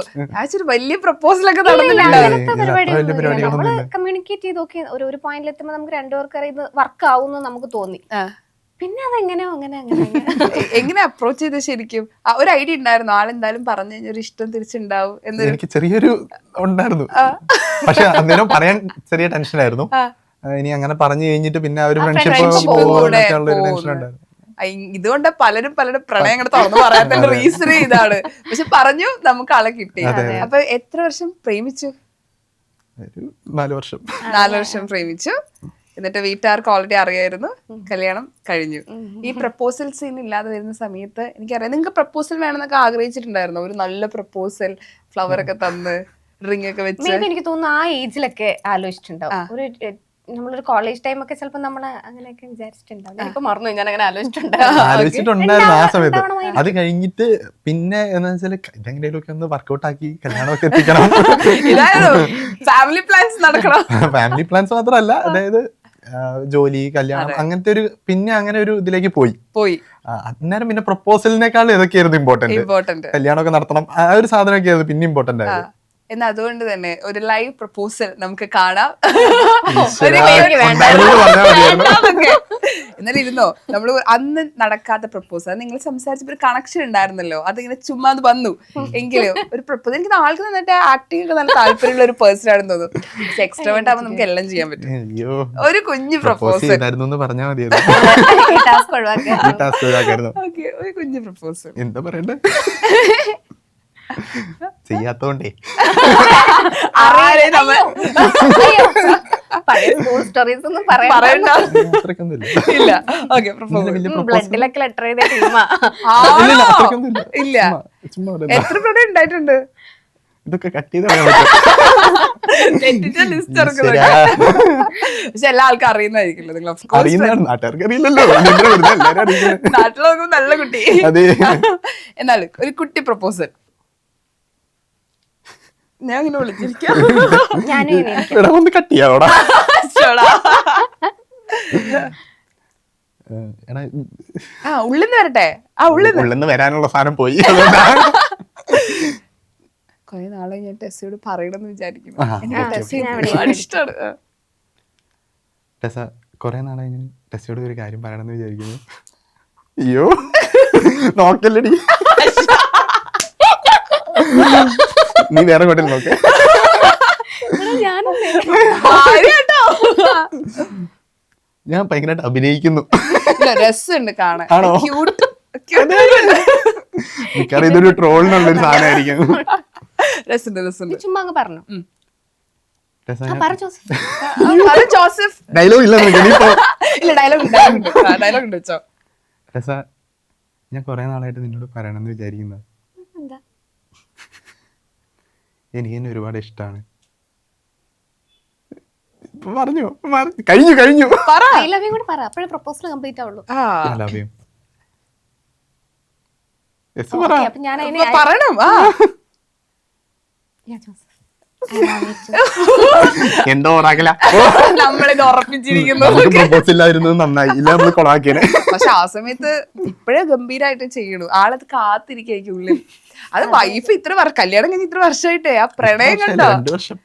വലിയ പ്രപ്പോസലൊക്കെ നമ്മള് കമ്മ്യൂണിക്കേറ്റ് ചെയ്ത് നോക്കി. ഒരു പോയിന്റിൽ എത്തുമ്പോൾ നമുക്ക് രണ്ടുപേർക്കും ഇത് വർക്ക് ആവുമെന്ന് നമുക്ക് തോന്നി. പിന്നെ അതെങ്ങനെയോ എങ്ങനെ അപ്രോച്ച് ചെയ്ത് ശരിക്കും ഒരു ഐഡിയ ഉണ്ടായിരുന്നു? ആളെന്തായാലും പറഞ്ഞു കഴിഞ്ഞൊരു ഇഷ്ടം തിരിച്ചുണ്ടാവും എന്ന്. എനിക്ക് ചെറിയൊരു ഉണ്ടായിരുന്നു, പക്ഷെ അന്നേരം പറയാൻ ചെറിയ ടെൻഷനായിരുന്നു. ഇനി അങ്ങനെ പറഞ്ഞു കഴിഞ്ഞിട്ട് പിന്നെ ഒരു ഫ്രണ്ട്ഷിപ്പ് ടെൻഷൻ ഉണ്ടായിരുന്നു. ഇതുകൊണ്ട് പലരും പ്രണയം അങ്ങനെ തുറന്നു പറയാത്ത റീസൺ ഇതാണ്. പക്ഷെ പറഞ്ഞു, നമുക്ക് ആളെ കിട്ടി. അപ്പൊ എത്ര വർഷം പ്രേമിച്ചു? 4 വർഷം പ്രേമിച്ചു. എന്നിട്ട് വീട്ടുകാർക്ക് ഓൾറെഡി അറിയായിരുന്നു, കല്യാണം കഴിഞ്ഞു. ഈ പ്രപ്പോസൽ സീൻ ഇല്ലാതെ വരുന്ന സമയത്ത് എനിക്കറിയാം നിങ്ങൾക്ക് പ്രപ്പോസൽ വേണമെന്നൊക്കെ ആഗ്രഹിച്ചിട്ടുണ്ടായിരുന്നു. ഒരു നല്ല പ്രപ്പോസൽ, ഫ്ലവർ ഒക്കെ തന്ന് റിംഗ് ഒക്കെ വെച്ച്. എനിക്ക് തോന്നുന്നു ആ ഏജിലൊക്കെ ആലോചിച്ചിട്ടുണ്ടാവും. നമ്മളൊരു കോളേജ് ടൈം ഒക്കെ ചിലപ്പോൾ നമ്മള് അങ്ങനെയൊക്കെ വിചാരിച്ചിട്ടുണ്ടാവും. ഇപ്പൊ മറന്നു, ഞാൻ അങ്ങനെ ആലോചിച്ചിട്ടുണ്ടായിരുന്നു ആ സമയത്ത്. അത് കഴിഞ്ഞിട്ട് പിന്നെ എന്താ വെച്ചാൽ ഇതെങ്ങനെയൊക്കെ ഒന്ന് വർക്ക്ഔട്ട് ആക്കി കല്യാണമൊക്കെ എത്തിക്കണം. ഫാമിലി പ്ലാൻസ് നടക്കണം. ഫാമിലി പ്ലാൻസ് മാത്രമല്ല, അതായത് ജോലി, കല്യാണം, അങ്ങനത്തെ ഒരു പിന്നെ അങ്ങനെ ഒരു ഇതിലേക്ക് പോയി. അന്നേരം പിന്നെ പ്രപ്പോസലിനേക്കാൾ ഇതൊക്കെയായിരുന്നു ഇമ്പോർട്ടന്റ്. കല്യാണമൊക്കെ നടത്തണം, ആ ഒരു സാധനമൊക്കെ ആയിരുന്നു പിന്നെ ഇമ്പോർട്ടന്റ് ആയത്. എന്നാ അതുകൊണ്ട് തന്നെ ഒരു ലൈവ് പ്രപ്പോസൽ നമുക്ക് കാണാം. എന്നാലും ഇരുന്നോ, നമ്മള് അന്ന് നടക്കാത്ത പ്രപ്പോസൽ നിങ്ങൾ സംസാരിച്ചപ്പോ ഒരു കണക്ഷൻ ഉണ്ടായിരുന്നല്ലോ, അതിങ്ങനെ ചുമ്മാ അത് വന്നു. എങ്കിലും ഒരു പ്രപ്പോസൽ, എനിക്ക് ആൾക്ക് നന്നായിട്ട് ആക്ടിങ് ഒക്കെ നല്ല താല്പര്യമുള്ള ഒരു പേഴ്സൺ ആണെന്ന് തോന്നുന്നു. പക്ഷെ എക്സ്ട്രോവേർട്ട് ആവുമ്പോൾ നമുക്ക് എല്ലാം ചെയ്യാൻ പറ്റും. ഒരു കുഞ്ഞു പ്രപ്പോസൽ പറഞ്ഞാൽ മതി. ഒരു കുഞ്ഞു പ്രപ്പോസൽ എന്താ പറയണ്ടേ, ചെയ്യാത്തോണ്ടേ ഇല്ല. എത്ര പ്രണയം ഉണ്ടായിട്ടുണ്ട്? ഇതൊക്കെ കട്ട് ചെയ്ത് പക്ഷെ എല്ലാ ആൾക്കും അറിയുന്നതായിരിക്കില്ല. നിങ്ങൾ നാട്ടുകാർക്ക് അറിയില്ലല്ലോ, നാട്ടിൽ നോക്കുമ്പോ നല്ല കുട്ടി. എന്നാലും ഒരു കുട്ടി പ്രപ്പോസൽ ഞാൻ ഇങ്ങനെ വിളിച്ചിരിക്കാം. കട്ട് ചെയ്യാവടാ. ഉള്ളിന്ന് വരട്ടെ. ഉള്ളിന്ന് വരാനുള്ള സാധനം പോയി. കൊറേ നാളെ ഞാൻ ടെസ്സിയോട് പറയണമെന്ന് വിചാരിക്കുന്നു. ഇഷ്ടമാണ് ടെസ. കൊറേ നാളെ ഞാൻ ടെസ്സിയോട് ഒരു കാര്യം പറയണമെന്ന് വിചാരിക്കുന്നു. അയ്യോ നോക്കല്ലടി, നീ വേറെ കോട്ടിൽ നോക്കേ. ഞാൻ ഭയങ്കരമായിട്ട് അഭിനയിക്കുന്നു. രസമുണ്ട് കാണാൻ. ആണോ? മിക്കവാറും ഇതൊരു ട്രോളിനുള്ളൊരു സാധനമായിരിക്കും. ചുമ്മാ പറഞ്ഞു. ഡയലോഗ് ഇല്ല. ഡയലോഗ് ഉണ്ട്. രസ, ഞാൻ കുറെ നാളായിട്ട് നിന്നോട് പറയണമെന്ന് വിചാരിക്കുന്നത്. എനിക്ക് തന്നെ ഒരുപാട് ഇഷ്ടമാണ്. ഇപ്പൊ പറഞ്ഞു കഴിഞ്ഞു പറ. ഐ ലവ് യു കൂടി പറ, അപ്പോഴേ പ്രപ്പോസൽ കംപ്ലീറ്റ് ആവുള്ളൂ. I love you. Yes, പറ. Okay, അപ്പൊ ഞാൻ അതിനെ പറയണം. Yeah, Joseph. I love you too. എന്തോ ഓടാക്കല നമ്മളിത് ഉറപ്പിച്ചിരിക്കുന്നു. പ്രപ്പോസ് ഇല്ലായിരുന്നത് നന്നായി, ഇല്ല നമ്മള് കൊളാക്കിയത്. പക്ഷെ ആ സമയത്ത് ഇപ്പഴേ ഗംഭീരായിട്ട് ചെയ്യണു. ആളത് കാത്തിരിക്കും ഉള്ളിൽ. അത് വൈഫ് കല്യാണം കഴിഞ്ഞ് ഇത്ര വർഷമായിട്ടേ ആ പ്രണയം കണ്ടോ, 2 വർഷം.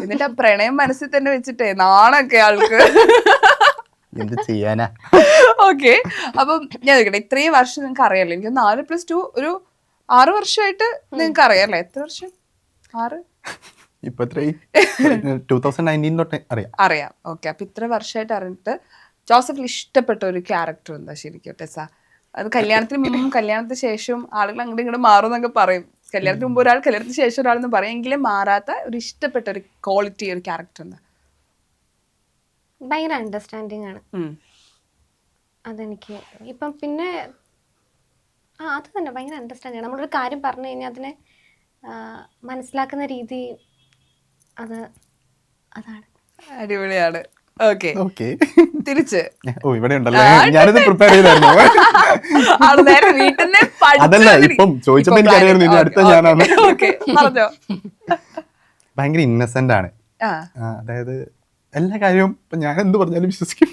എന്നിട്ട് ആ പ്രണയം മനസ്സിൽ തന്നെ വെച്ചിട്ടേ നാണൊക്കെ ആൾക്ക്. എന്ത് ചെയ്യാനാ. ഓക്കെ, അപ്പം ഞാൻ ചോദിക്കട്ടെ, ഇത്രയും വർഷം നിങ്ങൾക്ക് അറിയാലോ, എനിക്ക് 4+2 ഒരു 6 വർഷമായിട്ട് നിങ്ങൾക്ക് അറിയാലോ. എത്ര വർഷം? 6 ഇപ്പൊ 2019 തൊട്ട് അറിയാം. ഓക്കെ, അപ്പൊ ഇത്ര വർഷമായിട്ട് അറിഞ്ഞിട്ട് ജോസഫിൽ ഇഷ്ടപ്പെട്ട ഒരു ക്യാരക്ടർ എന്താ ശരിക്കും ടെസ? അത് കല്യാണത്തിന് മുമ്പും കല്യാണത്തിന് ശേഷവും ആളുകൾ അങ്ങോട്ടും ഇങ്ങോട്ട് മാറും എന്നൊക്കെ പറയും. കല്യാണത്തിന് മുമ്പ് ഒരാൾ, കല്യാണത്തിന് ശേഷം ഒരാളെന്ന് പറയും, എങ്കിലും മാറാത്ത ഒരു ഇഷ്ടപ്പെട്ട ഒരു ക്വാളിറ്റി, ഒരു ക്യാരക്ടർ എന്താ? ഭയങ്കര അണ്ടർസ്റ്റാൻഡിങ് ആണ് അതെനിക്ക്. ഇപ്പം പിന്നെ അത് തന്നെ ഭയങ്കര അണ്ടർസ്റ്റാൻഡിങ് ആണ്. നമ്മളൊരു കാര്യം പറഞ്ഞു കഴിഞ്ഞാൽ അതിനെ മനസ്സിലാക്കുന്ന രീതി, അതാണ്. അടിപൊളിയാണ്. ഓക്കെ, തിരിച്ച് ഇവിടെ ഉണ്ടല്ലോ, ഞാനിത് പ്രിപ്പയർ ചെയ്തായിരുന്നു. നേരെ വീട്ടിൽ നിന്ന് അതല്ല, ഇപ്പം ചോദിച്ചപ്പോ എനിക്കറിയായിരുന്നു ഇനി അടുത്ത ഞാനാണ്. പറഞ്ഞോ. ഭയങ്കര ഇന്നസെന്റ് ആണ്. അതായത് എല്ലാ കാര്യവും ഇപ്പൊ ഞാൻ എന്ത് പറഞ്ഞാലും വിശ്വസിക്കും.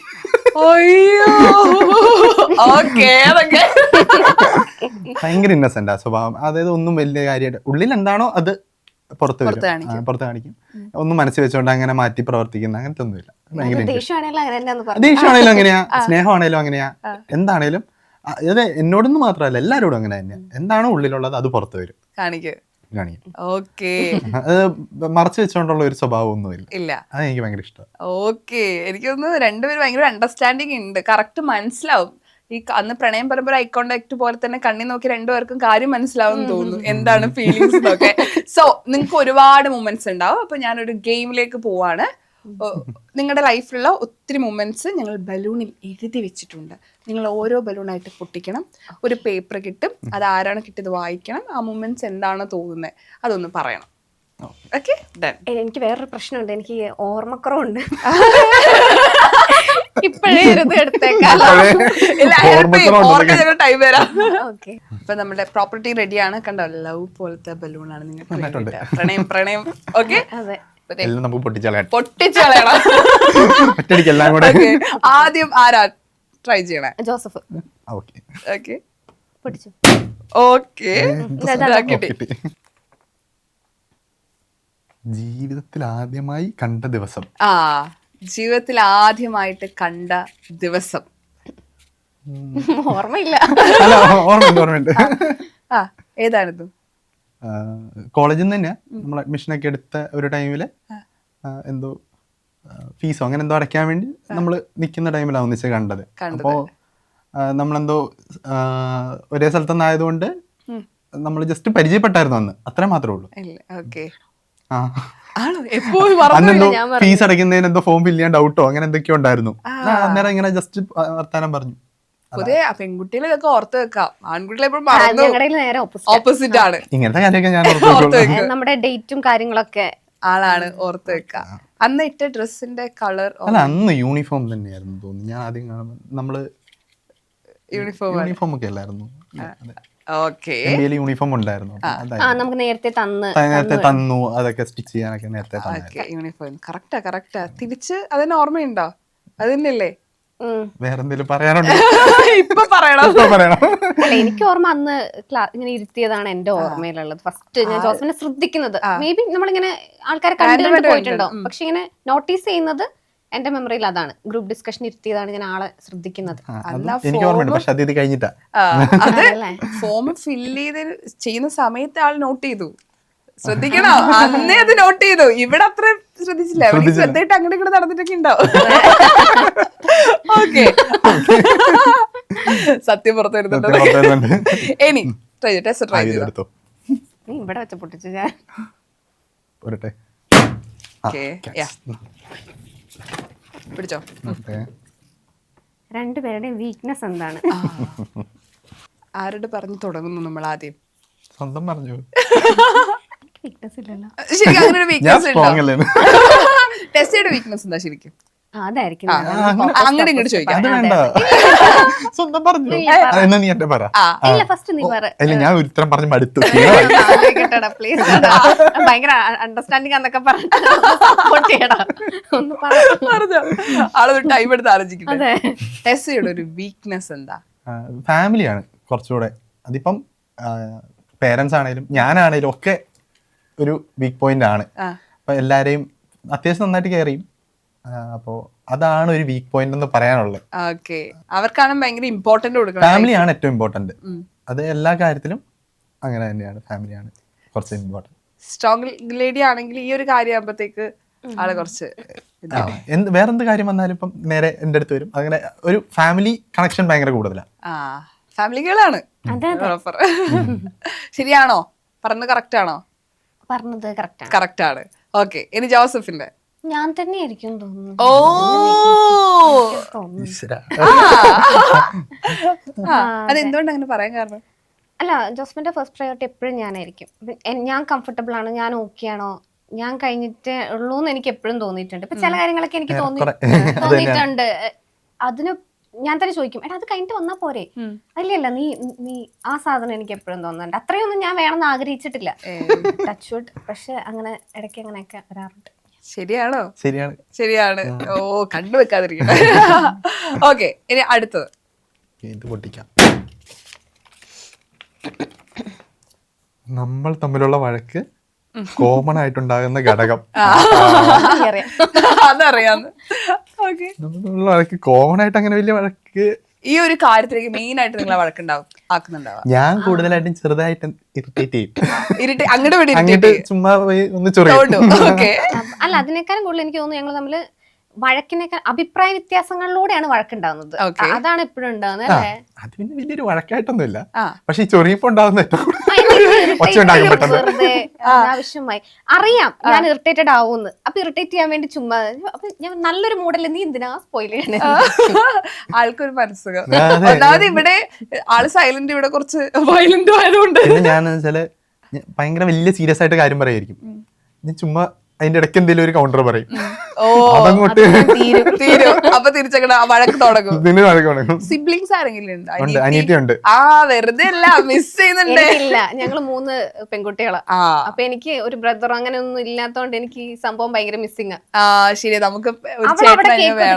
ഭയങ്കര ഇന്നസെന്റ് ആ സ്വഭാവം. അതായത് ഒന്നും വലിയ കാര്യമായിട്ട് ഉള്ളിൽ എന്താണോ അത് പുറത്ത് കാണിക്കും. ഒന്നും മനസ്സിൽ വെച്ചോണ്ട് അങ്ങനെ മാറ്റി പ്രവർത്തിക്കുന്ന അങ്ങനത്തെ ഒന്നുമില്ല. ഭയങ്കര ദേഷ്യമാണേലും അങ്ങനെയാ, സ്നേഹമാണേലും അങ്ങനെയാ, എന്താണേലും അത് എന്നോടൊന്നും മാത്രമല്ല എല്ലാരോടും അങ്ങനെ തന്നെയാ. എന്താണോ ഉള്ളിലുള്ളത് അത് പുറത്ത് വരും, കാണിക്കും. അത് മറച്ചു വെച്ചോണ്ടുള്ള ഒരു സ്വഭാവം ഒന്നുമില്ല. അത് എനിക്ക് ഭയങ്കര ഇഷ്ടം. ഓക്കെ, എനിക്കൊന്ന് രണ്ടുപേരും ഭയങ്കര അണ്ടർസ്റ്റാൻഡിങ് ഉണ്ട്. കറക്റ്റ് മനസ്സിലാവും. ഈ അന്ന് പ്രണയം പരമ്പര ഐ കോണ്ടാക്ട് പോലെ തന്നെ കണ്ണി നോക്കി രണ്ടുപേർക്കും കാര്യം മനസ്സിലാവും തോന്നുന്നു, എന്താണ് ഫീലിങ്സ് എന്നൊക്കെ. സോ നിങ്ങൾക്ക് ഒരുപാട് മൊമെന്റ്സ് ഉണ്ടാവും. അപ്പൊ ഞാനൊരു ഗെയിമിലേക്ക് പോവാണ്. നിങ്ങളുടെ ലൈഫിലുള്ള ഒത്തിരി മൊമെന്റ്സ് ഞങ്ങൾ ബലൂണിൽ എഴുതി വെച്ചിട്ടുണ്ട്. നിങ്ങൾ ഓരോ ബലൂണായിട്ട് പൊട്ടിക്കണം. ഒരു പേപ്പർ കിട്ടും, അത് ആരാണ് കിട്ടിയത് വായിക്കണം. ആ മൊമെന്റ്സ് എന്താണോ തോന്നുന്നത് അതൊന്ന് പറയണം. Okay, done. എനിക്ക് വേറൊരു പ്രശ്നമുണ്ട്, എനിക്ക് ഓർമ്മക്കുറവുണ്ട്. ഇപ്പോഴേ എടുത്തേക്കാം. ടൈം വരാം. ഇപ്പൊ നമ്മുടെ പ്രോപ്പർട്ടി റെഡിയാണ്. കണ്ടോ, ലവ് പോലത്തെ ബലൂണാണ് നിങ്ങൾക്ക് പ്രണയം. ഓക്കെ, പൊട്ടിച്ചളയണം. ആദ്യം ആരാ ട്രൈ ചെയ്യണേ? ജോസഫ്. ഓക്കെ, പൊട്ടിച്ചു. ഓക്കെ, ജീവിതത്തിൽ ആദ്യമായി കണ്ട ദിവസം. ജീവിതത്തിൽ ആദ്യമായിട്ട് കണ്ട ദിവസം ഓർമ്മയില്ല. ഓർമ്മയുണ്ട്. ഏതായിരുന്നു? കോളേജിൽ നിന്ന് തന്നെ നമ്മൾ അഡ്മിഷൻ ഒക്കെ എടുത്ത ഒരു ടൈമില് എന്തോ ഫീസോ അങ്ങനെ എന്തോ അടയ്ക്കാൻ വേണ്ടി നമ്മൾ നിൽക്കുന്ന ടൈമിലാണ് ഒന്നിച്ച് കണ്ടത്. അപ്പോ നമ്മളെന്തോ ഒരേ സ്ഥലത്തുനിന്ന് ആയതുകൊണ്ട് നമ്മൾ ജസ്റ്റ് പരിചയപ്പെട്ടായിരുന്നു അന്ന്, അത്രേ മാത്രമേ ഉള്ളൂ. അന്നെന്തോ ഫീസ് അടയ്ക്കുന്നതിന് എന്തോ ഫോം ഫില്ല് ചെയ്യാൻ ഡൗട്ടോ അങ്ങനെ എന്തൊക്കെയോ ഉണ്ടായിരുന്നു. അന്നേരം ഇങ്ങനെ ജസ്റ്റ് വർത്താനം പറഞ്ഞു. പൊതുവെ പെൺകുട്ടികളെ ഇതൊക്കെ ഓർത്ത് വെക്കാം, ആൺകുട്ടികളെ ഓപ്പോസിറ്റ് ആണ്. ഇങ്ങനത്തെ കാര്യമൊക്കെ ഞാൻ നമ്മുടെ ഡേറ്റും കാര്യങ്ങളൊക്കെ ആളാണ് ഓർത്ത് വെക്കാം. അന്ന് ഇട്ട ഡ്രസ്സിന്റെ കളർ അല്ല, അന്ന് യൂണിഫോം തന്നെയായിരുന്നു തോന്നുന്നു. ഞാൻ ആദ്യം കാണുമ്പോൾ നമ്മള് യൂണിഫോം ഒക്കെ അല്ലായിരുന്നു. യൂണിഫോം ഉണ്ടായിരുന്നു, നമുക്ക് നേരത്തെ തന്നു. അതൊക്കെ സ്റ്റിച്ച് ചെയ്യാനൊക്കെ നേരത്തെ യൂണിഫോം. കറക്റ്റാ. തിരിച്ച് അതിന് ഓർമ്മയുണ്ടോ? അത് തന്നെയല്ലേ? വേറെന്തെങ്കിലും പറയാനുണ്ടോ? ഇപ്പൊ പറയണം. അല്ല, എനിക്ക് ഓർമ്മ അന്ന് ഇങ്ങനെ ഇരുത്തിയതാണ് എന്റെ ഓർമ്മയിലുള്ളത്. ഫസ്റ്റ് ഞാൻ ജോസഫിനെ ശ്രദ്ധിക്കുന്നത്, മേ ബി നമ്മളിങ്ങനെ ആൾക്കാരെ കണ്ടു പോയിട്ടുണ്ടോ, പക്ഷെ ഇങ്ങനെ നോട്ടീസ് ചെയ്യുന്നത് എന്റെ മെമ്മറിയിൽ അതാണ്. ഗ്രൂപ്പ് ഡിസ്കഷൻ ഇരുത്തിയതാണ് ഞാൻ ആളെ ശ്രദ്ധിക്കുന്നത്. ഫോം ഫില്ല് ചെയ്യുന്ന സമയത്ത് ആൾ നോട്ട് ചെയ്തു. ശ്രദ്ധിക്കണോ? അന്നേ അത് നോട്ട് ചെയ്തു. ഇവിടെ അത്ര ശ്രദ്ധിച്ചില്ല. ശ്രദ്ധയിട്ട് അങ്ങോട്ട് ഇങ്ങോട്ട് നടന്നിട്ടൊക്കെ ഉണ്ടാവും. ഓക്കെ, സത്യം പുറത്തു വരുന്നുണ്ട്. ഇനി ട്രൈ ചെയ്തോ. ഇവിടെ വെച്ച പൊട്ടിച്ചു ഞാൻ. പിടിച്ചോ. രണ്ടുപേരുടെയും വീക്ക്നെസ് എന്താണ്? ആരോട് പറഞ്ഞു തുടങ്ങുന്നു നമ്മൾ? ആദ്യം സ്വന്തം പറഞ്ഞു. വീക്ക്നെസ് ഇല്ലല്ലോ. ശരിക്കും അങ്ങനെ ഒരു ഞാൻ വീക്ക്നെസ് ഉണ്ടോ? സ്ട്രോങ് അല്ലേ? ടെസ്റ്റിയുടെ വീക്ക്നെസ് എന്താ ശരിക്കും? അതായിരിക്കും അങ്ങോട്ട് ഇങ്ങോട്ട് ചോദിക്കാം. അത് വേണ്ട, സ്വന്തം പറഞ്ഞു. എന്നാ നീ എന്റെ പറ. ഇല്ല, ഫസ്റ്റ് നീ പറ. അല്ല, ഞാൻ ഒരു ഉത്തരം പറഞ്ഞ് മടുത്തു. പ്ലീസ്. ഭയങ്കര അണ്ടർസ്റ്റാൻഡിങ് എന്നൊക്കെ പറഞ്ഞിട്ട് സപ്പോർട്ട് ചെയ്യടാ. ഒന്ന് പറഞ്ഞോ. ആളൊരു ടൈം എടുത്ത് ആലോചിക്കട്ടെ. അതെ. ടെസ്റ്റിയുടെ ഒരു വീക്ക്നെസ് എന്താ? ഫാമിലിയാണ് കുറച്ചുകൂടെ. അതിപ്പം പേരൻസ് ആണേലും ഞാനാണേലും ഒക്കെ ഒരു വീക്ക് പോയിന്റ് ആണ്. അപ്പൊ എല്ലാരെയും അത്യാവശ്യം നന്നായിട്ട് കെയർ ചെയ്യും. അപ്പോ അതാണ് ഒരു വീക്ക് പോയിന്റ് എന്ന് പറയാനുള്ളത്. ഓക്കെ, അവർക്കാണ് ഭയങ്കര ഇമ്പോർട്ടന്റ് കൊടുക്കണം. ഫാമിലിയാണ് ഏറ്റവും ഇമ്പോർട്ടന്റ്. അത് എല്ലാ കാര്യത്തിലും അങ്ങനെ തന്നെയാണ്. ഫാമിലിയാണ് കുറച്ച് ഇമ്പോർട്ടന്റ്. സ്ട്രോങ് ലേഡി ആണെങ്കിൽ ഈ ഒരു കാര്യം ആകുമ്പോഴത്തേക്ക് ആള് കുറച്ച് വേറെന്ത് കാര്യം വന്നാലും ഇപ്പം നേരെ എന്റെ അടുത്ത് വരും. അങ്ങനെ ഒരു ഫാമിലി കണക്ഷൻ ഭയങ്കര കൂടുതലാണ്. ഫാമിലികളാണ്. ശരിയാണോ? പറഞ്ഞത് കറക്റ്റ് ആണോ? പറഞ്ഞത് കറക്റ്റ് ആണ്. ഓക്കെ, ഇനി ജോസഫിന്റെ. ഞാൻ തന്നെയായിരിക്കും തോന്നുന്നു. ഓ, അതെന്തുകൊണ്ട് അങ്ങനെ പറയാൻ കാരണം? അല്ല, ജോസഫിന്റെ ഫസ്റ്റ് പ്രയോറിറ്റി എപ്പോഴും ഞാനായിരിക്കും. ഞാൻ കംഫർട്ടബിൾ ആണ്, ഞാൻ ഓക്കെ ആണോ, ഞാൻ കഴിഞ്ഞിട്ടേ ഉള്ളൂ എന്ന് എനിക്ക് എപ്പോഴും തോന്നിയിട്ടുണ്ട്. ഇപ്പൊ ചില കാര്യങ്ങളൊക്കെ എനിക്ക് തോന്നിയിട്ടുണ്ട്. അതിന് ഞാൻ തന്നെ ചോദിക്കും, എടാ അത് കഴിഞ്ഞിട്ട് വന്നാ പോരെ? അല്ലല്ല, നീ ആ സാധനം എനിക്ക് എപ്പോഴും തോന്നുന്നുണ്ട്. അത്രയൊന്നും ഞാൻ വേണമെന്ന് ആഗ്രഹിച്ചിട്ടില്ല, ടച്ച് വുഡ്. പക്ഷെ അങ്ങനെ ഇടയ്ക്ക് അങ്ങനെയൊക്കെ വരാറുണ്ട്. ശരിയാണോ? ശരിയാണ്. ഓ, കണ്ടുവെക്കാതിരിക്കട്ടെ. ഓക്കെ, ഇനി അടുത്തത്. ഇത് പൊട്ടിക്കാം. നമ്മൾ തമ്മിലുള്ള വഴക്ക് കോമൺ ആയിട്ടുണ്ടാകുന്ന ഘടകം. അതറിയാന്ന്. ഓക്കെ, നമ്മളുള്ള വഴക്ക് കോമൺ ആയിട്ട് അങ്ങനെ വലിയ വഴക്ക് ഈ ഒരു കാര്യത്തിലേക്ക് മെയിൻ ആയിട്ട് നിങ്ങളെ വഴക്കുണ്ടാവും ആക്കുന്നുണ്ടാവാം. ഞാൻ കൂടുതലായിട്ടും ചെറുതായിട്ട് ഇറിറ്റേറ്റ് ചെയ്യും. അങ്ങോട്ട് ചുമ്മാ പോയി ഒന്ന് ചൊറിയും. അല്ല, അതിനേക്കാളും കൂടുതൽ എനിക്ക് തോന്നുന്നു ഞങ്ങൾ തമ്മില് വഴക്കിനേക്കാൾ അഭിപ്രായ വ്യത്യാസങ്ങളിലൂടെയാണ് വഴക്കുണ്ടാവുന്നത്. അതാണ് എപ്പോഴും ഉണ്ടാവുന്നത് അല്ലേ? അത് പിന്നെ വലിയൊരു വഴക്കായിട്ടൊന്നുമില്ല. പക്ഷെ ഈ ചൊറിയപ്പോ ഉണ്ടാവുന്ന വെറുതെ ആവശ്യമായി അറിയാം ഞാൻ ഇറിറ്റേറ്റഡ് ആവുമെന്ന്. അപ്പൊ ഇറിറ്റേറ്റ് ചെയ്യാൻ വേണ്ടി ചുമ്മാ അപ്പൊ ഞാൻ നല്ലൊരു മൂഡല്ലേ, നീ എന്തിനാ സ്പോയിൽ ചെയ്യണേ? ആൾക്കൊരു മനസ്സുഖം. ഒന്നാമത് ഇവിടെ ആള് സൈലന്റ്, ഇവിടെ കുറച്ച് വയലന്റ് ആയതുകൊണ്ട് ഞാൻ ഭയങ്കര വലിയ സീരിയസ് ആയിട്ട് കാര്യം പറയായിരിക്കും. ഞാൻ ചുമ്മാ അതിന്റെ ഇടയ്ക്ക് എന്തെങ്കിലും ഒരു കൗണ്ടർ പറയും. അതങ്ങോട്ട് അപ്പൊ തിരിച്ചങ്ങനെ വഴക്ക് തുടങ്ങും. സിബ്ലിങ്സ് ആരെങ്കിലും ഉണ്ടോ? അനിയത്തിയുണ്ട്. വെറുതെ അല്ല, മിസ് ചെയ്യുന്നുണ്ട്. ഇല്ല, ഞങ്ങള് 3 പെൺകുട്ടികളാ. അപ്പൊ എനിക്ക് ഒരു ബ്രദർ അങ്ങനെ ഒന്നും ഇല്ലാത്തോണ്ട് എനിക്ക് ഈ സംഭവം ഭയങ്കര മിസ്സിംഗ്. ശരി, നമുക്ക്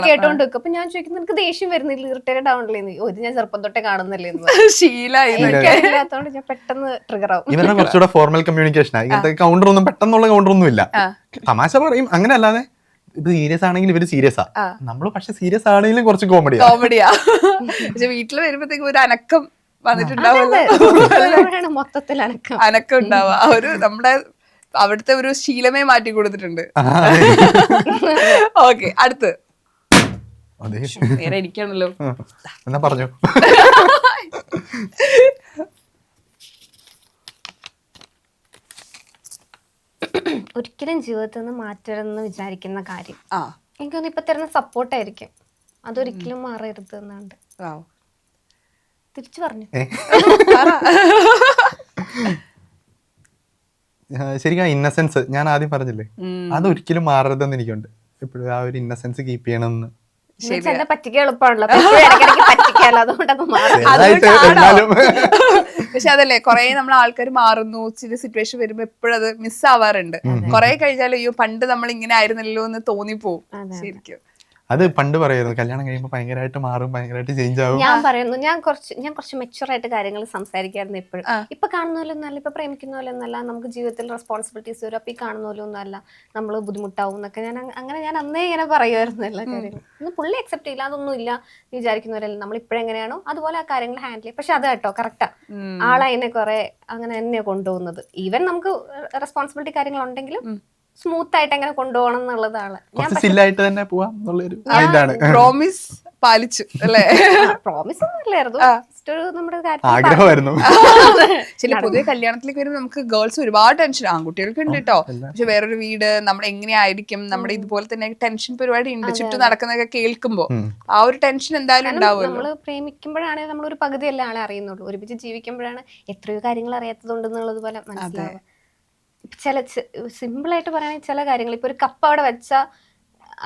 കേട്ടോണ്ട് വെക്കും. അപ്പൊ ഞാൻ ചോദിക്കുന്നത് നിനക്ക് ദേഷ്യം വരുന്നില്ല, ഇറിറ്റേറ്റഡ് ആവണില്ലേ? ഇത് ഞാൻ ചെറുപ്പം തൊട്ടേ കാണുന്നില്ലേ? ശീലത്തോണ്ട് ഞാൻ പെട്ടെന്ന് ട്രിഗർ ആവും. ഇവരുടെ കുറച്ചുകൂടെ ഫോർമൽ കമ്മ്യൂണിക്കേഷൻ ആണ്. ഇങ്ങനത്തെ കൗണ്ടർ ഒന്നും പെട്ടെന്നുള്ള കൗണ്ടർ ഒന്നും ഇല്ല. തമാശ പറയും, അങ്ങനെ അല്ലാതെ ഇത് സീരിയസ് ആണെങ്കിൽ ഇവര് സീരിയസ് ആ, നമ്മള് പക്ഷെ സീരിയസ് ആണെങ്കിലും കുറച്ച് കോമഡിയാ. പക്ഷെ വീട്ടിൽ വരുമ്പോഴത്തേക്കും ഒരു അനക്കം വന്നിട്ടുണ്ടാവുമല്ലോ. മൊത്തത്തിൽ അനക്കം ഉണ്ടാവുക ഒരു നമ്മുടെ അവിടുത്തെ ഒരു ശീലമേ മാറ്റി കൊടുത്തിട്ടുണ്ട്. ഓക്കെ, അടുത്ത് നേരെ ഇരിക്കണല്ലോ. എന്നാ പറഞ്ഞു. ഒരിക്കലും ജീവിതത്തിൽ നിന്ന് മാറ്റരുതെന്ന് വിചാരിക്കുന്ന കാര്യം എനിക്കൊന്നും ഇപ്പൊ തരുന്ന സപ്പോർട്ടായിരിക്കും. അതൊരിക്കലും മാറരുത് എന്നാണ്ട് തിരിച്ചു പറഞ്ഞു. ശരിക്കും ഇന്നസെൻസ് ഞാൻ ആദ്യം പറഞ്ഞില്ലേ, അതൊരിക്കലും മാറരുതെന്ന് എനിക്കുണ്ട്. എപ്പോഴും ആ ഒരു ഇന്നസെൻസ് കീപ്പ് ചെയ്യണമെന്ന്. പറ്റിക്കാൻ എളുപ്പമാണല്ലോ, പറ്റിക്കാലോ, അതുകൊണ്ടത് പക്ഷെ അതല്ലേ കൊറേ നമ്മളെ ആൾക്കാർ മാറുന്നു. ചില സിറ്റുവേഷൻ വരുമ്പോ എപ്പോഴും അത് മിസ് ആവാറുണ്ട്. കൊറേ കഴിഞ്ഞാലും അയ്യോ പണ്ട് നമ്മൾ ഇങ്ങനെ ആയിരുന്നല്ലോ എന്ന് തോന്നിപ്പോവും. ശരിക്കും അത് പണ്ട് പറയായിരുന്നു, കല്യാണം കഴിയുമ്പോൾ ഭയങ്കരമായിട്ട് മാറും, ഭയങ്കരമായിട്ട് ചേഞ്ച് ആവും. ഞാൻ പറയുന്നു, ഞാൻ കുറച്ച് മെച്ചുവർ ആയിട്ട് കാര്യങ്ങൾ സംസാരിക്കായിരുന്നു എപ്പോഴും. ഇപ്പൊ കാണുന്ന പോലെ ഒന്നല്ല, ഇപ്പൊ പ്രേമിക്കുന്ന പോലെ ഒന്നല്ല, നമുക്ക് ജീവിതത്തിൽ റെസ്പോൺസിബിലിറ്റീസ് വരും. അപ്പൊ ഈ കാണുന്ന പോലെ ഒന്നല്ല, നമ്മൾ ബുദ്ധിമുട്ടാവും എന്നൊക്കെ ഞാൻ അന്നേ ഇങ്ങനെ പറയുമായിരുന്നു എല്ലാ കാര്യങ്ങളും. ഒന്നും പുള്ളി അക്സെപ്റ്റ് ചെയ്യില്ല, അതൊന്നും ഇല്ല വിചാരിക്കുന്ന പോലെ നമ്മൾ ഇപ്പോഴെങ്ങനെയാണോ അതുപോലെ ആ കാര്യങ്ങൾ ഹാൻഡിൽ ചെയ്യും. പക്ഷെ അത് കേട്ടോ കറക്റ്റാ, ആളതിനെ കുറെ അങ്ങനെ തന്നെയാണ് കൊണ്ടുപോകുന്നത്. ഈവൻ നമുക്ക് റെസ്പോൺസിബിലിറ്റി കാര്യങ്ങൾ ഉണ്ടെങ്കിലും സ്മൂത്ത് ആയിട്ട് എങ്ങനെ കൊണ്ടുപോകണം എന്നുള്ളതാണ്. പ്രോമിസ് പാലിച്ചു അല്ലേ? പ്രോമിസ് ഒന്നും അല്ലായിരുന്നു, നമ്മുടെ ആഗ്രഹമായിരുന്നു. ചില പൊതുവെ കല്യാണത്തിലേക്ക് വരുമ്പോൾ നമുക്ക് ഗേൾസ് ഒരുപാട് ടെൻഷൻ, ആൺകുട്ടികൾക്ക് ഉണ്ട് കേട്ടോ. പക്ഷെ വേറൊരു വീട് നമ്മുടെ എങ്ങനെയായിരിക്കും, നമ്മുടെ ഇതുപോലെ തന്നെ ടെൻഷൻ പരിപാടി ഉണ്ട്. ചുറ്റും നടക്കുന്നതൊക്കെ കേൾക്കുമ്പോ ആ ഒരു ടെൻഷൻ എന്തായാലും ഉണ്ടാവും. നമ്മള് പ്രേമിക്കുമ്പോഴാണ് നമ്മളൊരു പകുതിയല്ല ആളെ അറിയുന്നുള്ളൂ. ഒരുമിച്ച് ജീവിക്കുമ്പോഴാണ് എത്രയോ കാര്യങ്ങൾ അറിയാത്തതുണ്ടെന്നുള്ളത് പോലെ മനസ്സിലാവുക. ചില സിമ്പിളായിട്ട് പറയുകയാണെങ്കിൽ ചില കാര്യങ്ങൾ ഇപ്പൊ ഒരു കപ്പ് അവിടെ വെച്ചാൽ